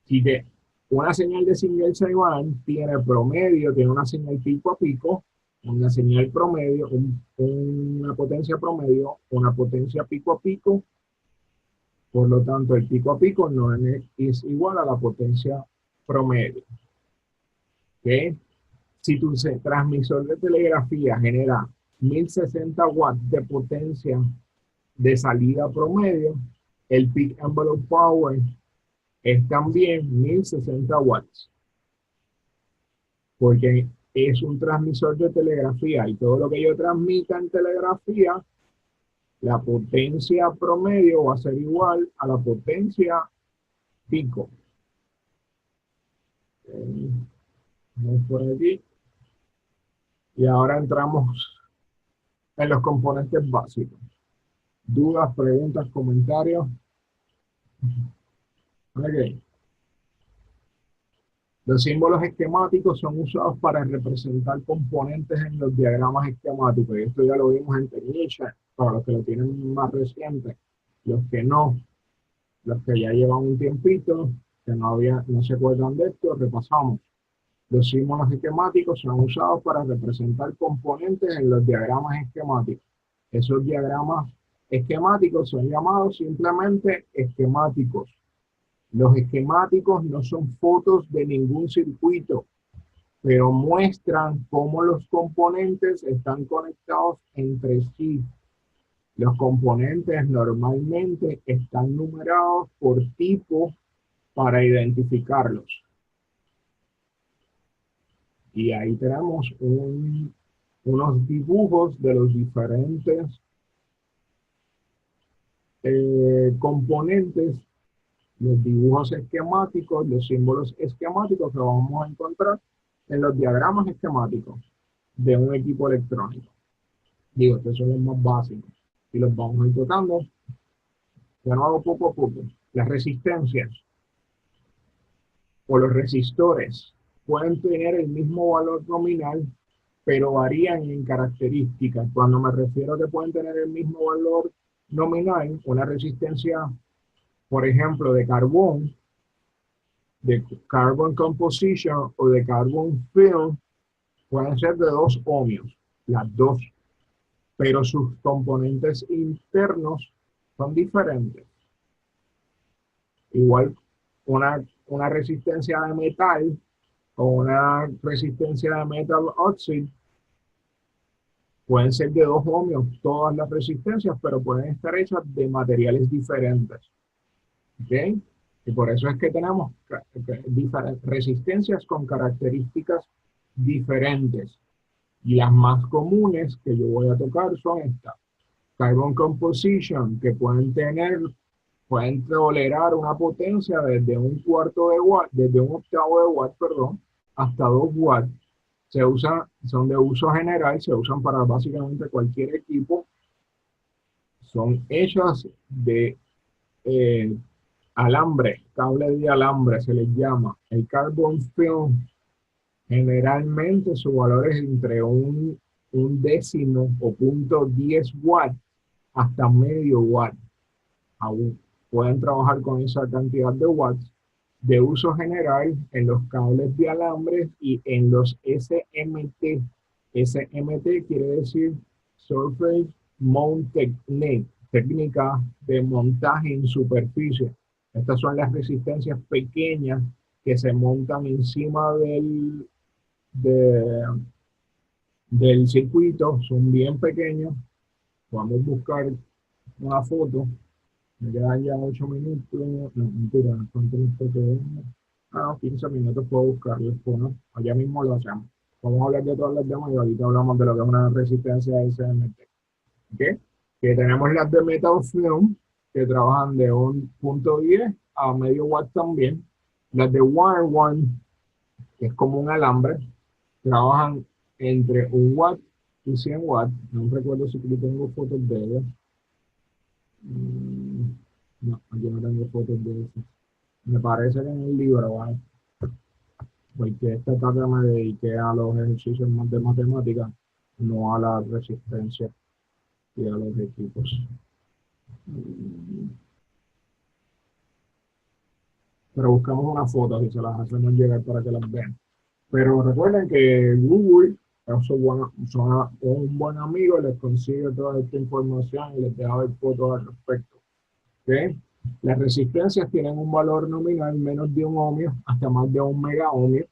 Así que una señal de single sideband tiene promedio, tiene una señal pico a pico, una señal promedio, una potencia promedio, una potencia pico a pico. Por lo tanto, el pico a pico no es igual a la potencia promedio. ¿Ok? Si tu transmisor de telegrafía genera 1060 watts de potencia de salida promedio, el peak envelope power es también 1060 watts. Porque es un transmisor de telegrafía y todo lo que yo transmita en telegrafía, la potencia promedio va a ser igual a la potencia pico. Vamos por aquí. Y ahora entramos en los componentes básicos. ¿Dudas, preguntas, comentarios? Ok. Los símbolos esquemáticos son usados para representar componentes en los diagramas esquemáticos. Y esto ya lo vimos en Technician, para los que lo tienen más reciente. Los que no, los que ya llevan un tiempito, que no se acuerdan de esto, repasamos. Los símbolos esquemáticos son usados para representar componentes en los diagramas esquemáticos. Esos diagramas esquemáticos son llamados simplemente esquemáticos. Los esquemáticos no son fotos de ningún circuito, pero muestran cómo los componentes están conectados entre sí. Los componentes normalmente están numerados por tipo para identificarlos. Y ahí tenemos unos dibujos de los diferentes componentes, los dibujos esquemáticos, los símbolos esquemáticos que vamos a encontrar en los diagramas esquemáticos de un equipo electrónico. Digo, estos son los más básicos y los vamos a ir tocando. Ya no hago poco a poco. Las resistencias o los resistores pueden tener el mismo valor nominal, pero varían en características. Cuando me refiero a que pueden tener el mismo valor nominal, una resistencia, por ejemplo, de carbón composition o de carbon film, pueden ser de 2 ohmios, las dos, pero sus componentes internos son diferentes. Igual una resistencia de metal o una resistencia de metal oxide pueden ser de 2 ohmios todas las resistencias, pero pueden estar hechas de materiales diferentes. ¿Ok? Y por eso es que tenemos resistencias con características diferentes. Y las más comunes que yo voy a tocar son estas. Carbon composition, que pueden tolerar una potencia desde un octavo de watt, perdón, hasta 2 watts. Son de uso general, se usan para básicamente cualquier equipo. Son hechas de alambre, cable de alambre se les llama. El carbon film, generalmente su valor es entre un décimo o 0.10 watts hasta medio watt. Aún pueden trabajar con esa cantidad de watts de uso general en los cables de alambre y en los SMT. SMT quiere decir Surface Mount Technique, técnica de montaje en superficie. Estas son las resistencias pequeñas que se montan encima del circuito, son bien pequeños. Vamos a buscar una foto. Me quedan ya 8 minutos. No, mentira, ¿cuánto minutos tenemos? 15 minutos puedo buscarlo. Después, ¿no? Allá mismo lo hacemos. Vamos a hablar de todas las demás y ahorita hablamos de lo que es una resistencia SMT. ¿Okay? Que tenemos las de metal film, que trabajan de 1.10 a medio watt también. Las de wire one, que es como un alambre, trabajan entre 1 watt y 100 watts. No recuerdo si tengo fotos de ellas. No, aquí no tengo fotos de eso. Me parece que en el libro, ¿vale? Porque esta tarde me dediqué a los ejercicios más de matemáticas, no a la resistencia y a los equipos. Pero buscamos unas fotos y se las hacemos llegar para que las vean. Pero recuerden que Google son un buen amigo, les consigue toda esta información y les deja ver fotos al respecto. ¿Okay? Las resistencias tienen un valor nominal menos de 1 ohmio hasta más de 1 mega ohmio.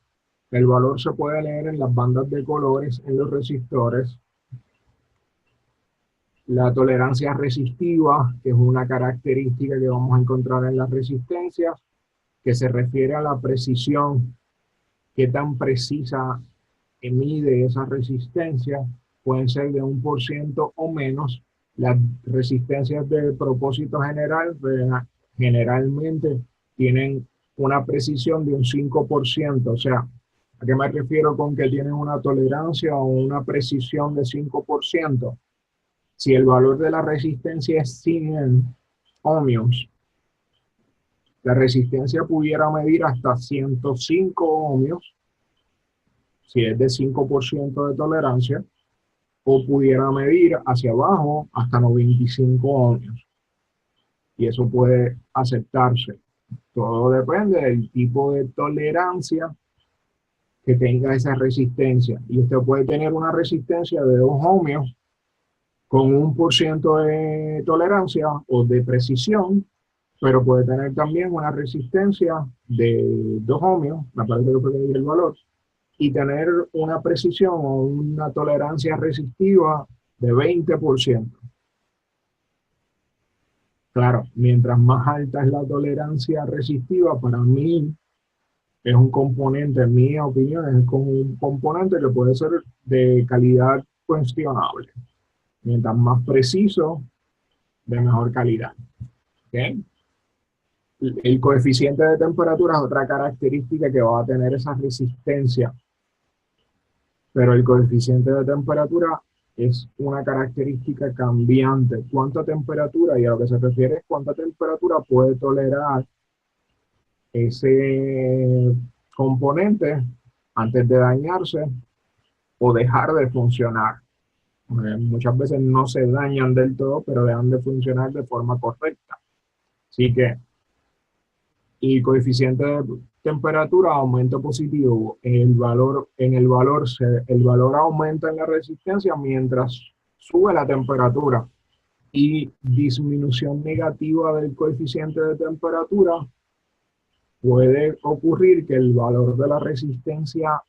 El valor se puede leer en las bandas de colores en los resistores. La tolerancia resistiva, que es una característica que vamos a encontrar en las resistencias, que se refiere a la precisión, qué tan precisa mide esa resistencia, pueden ser de 1% o menos. Las resistencias de propósito general generalmente tienen una precisión de un 5%, o sea, ¿a qué me refiero con que tienen una tolerancia o una precisión de 5%? Si el valor de la resistencia es 100 ohmios, la resistencia pudiera medir hasta 105 ohmios, si es de 5% de tolerancia, o pudiera medir hacia abajo hasta 95 ohmios. Y eso puede aceptarse. Todo depende del tipo de tolerancia que tenga esa resistencia. Y usted puede tener una resistencia de 2 ohmios con 1% de tolerancia o de precisión, pero puede tener también una resistencia de 2 ohmios, me parece que puede medir el valor, y tener una precisión o una tolerancia resistiva de 20%. Claro, mientras más alta es la tolerancia resistiva, para mí es un componente, en mi opinión, es como un componente que puede ser de calidad cuestionable. Mientras más preciso, de mejor calidad. ¿Okay? El coeficiente de temperatura es otra característica que va a tener esa resistencia. Pero el coeficiente de temperatura es una característica cambiante. ¿Cuánta temperatura? Y a lo que se refiere es cuánta temperatura puede tolerar ese componente antes de dañarse o dejar de funcionar. Muchas veces no se dañan del todo, pero dejan de funcionar de forma correcta. Así que el coeficiente de temperatura aumenta positivo. El valor aumenta en la resistencia mientras sube la temperatura. Y disminución negativa del coeficiente de temperatura puede ocurrir que el valor de la resistencia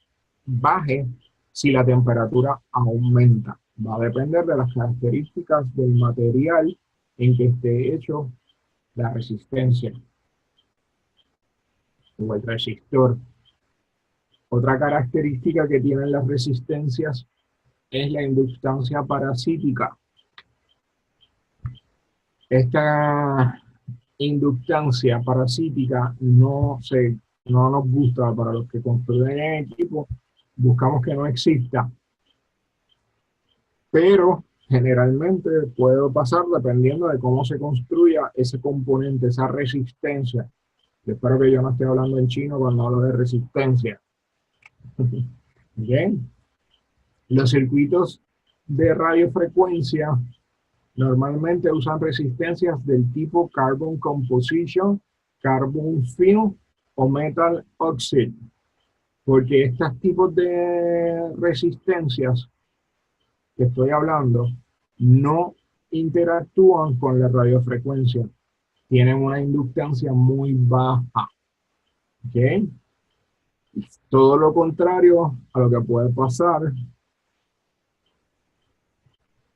baje si la temperatura aumenta. Va a depender de las características del material en que esté hecho la resistencia o el resistor. Otra característica que tienen las resistencias es la inductancia parasítica. Esta inductancia parasítica no nos gusta. Para los que construyen en equipo, buscamos que no exista. Pero generalmente puede pasar dependiendo de cómo se construya ese componente, esa resistencia. Yo espero que yo no esté hablando en chino cuando hablo de resistencia. Bien. Los circuitos de radiofrecuencia Normalmente usan resistencias del tipo carbon composition, carbon film o metal oxide, porque estos tipos de resistencias que estoy hablando no interactúan con la radiofrecuencia, tienen una inductancia muy baja. ¿Ok? Todo lo contrario a lo que puede pasar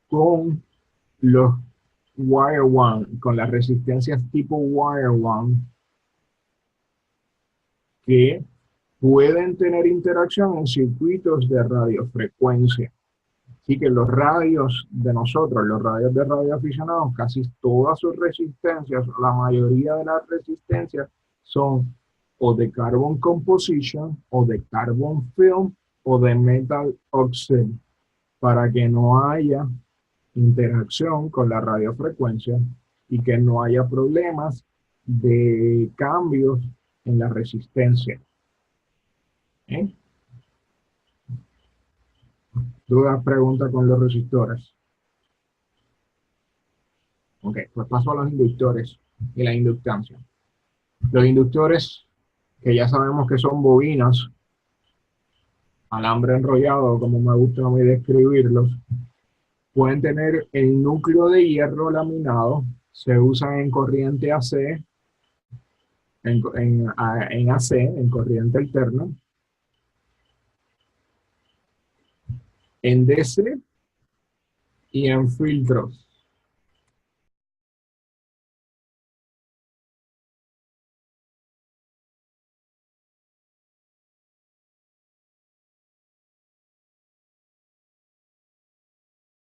con los Wire One, con las resistencias tipo Wire One, que pueden tener interacción en circuitos de radiofrecuencia. Así que los radios de nosotros, los radios de radioaficionados, casi todas sus resistencias, la mayoría de las resistencias son o de carbon composition, o de carbon film, o de metal oxide, para que no haya interacción con la radiofrecuencia y que no haya problemas de cambios en la resistencia. ¿Dudas, preguntas con los resistores? Ok, pues paso a los inductores y la inductancia. Los inductores, que ya sabemos que son bobinas, alambre enrollado, como me gusta a mí describirlos, pueden tener el núcleo de hierro laminado, se usan en corriente AC, en AC, en corriente alterna, en DC y en filtros.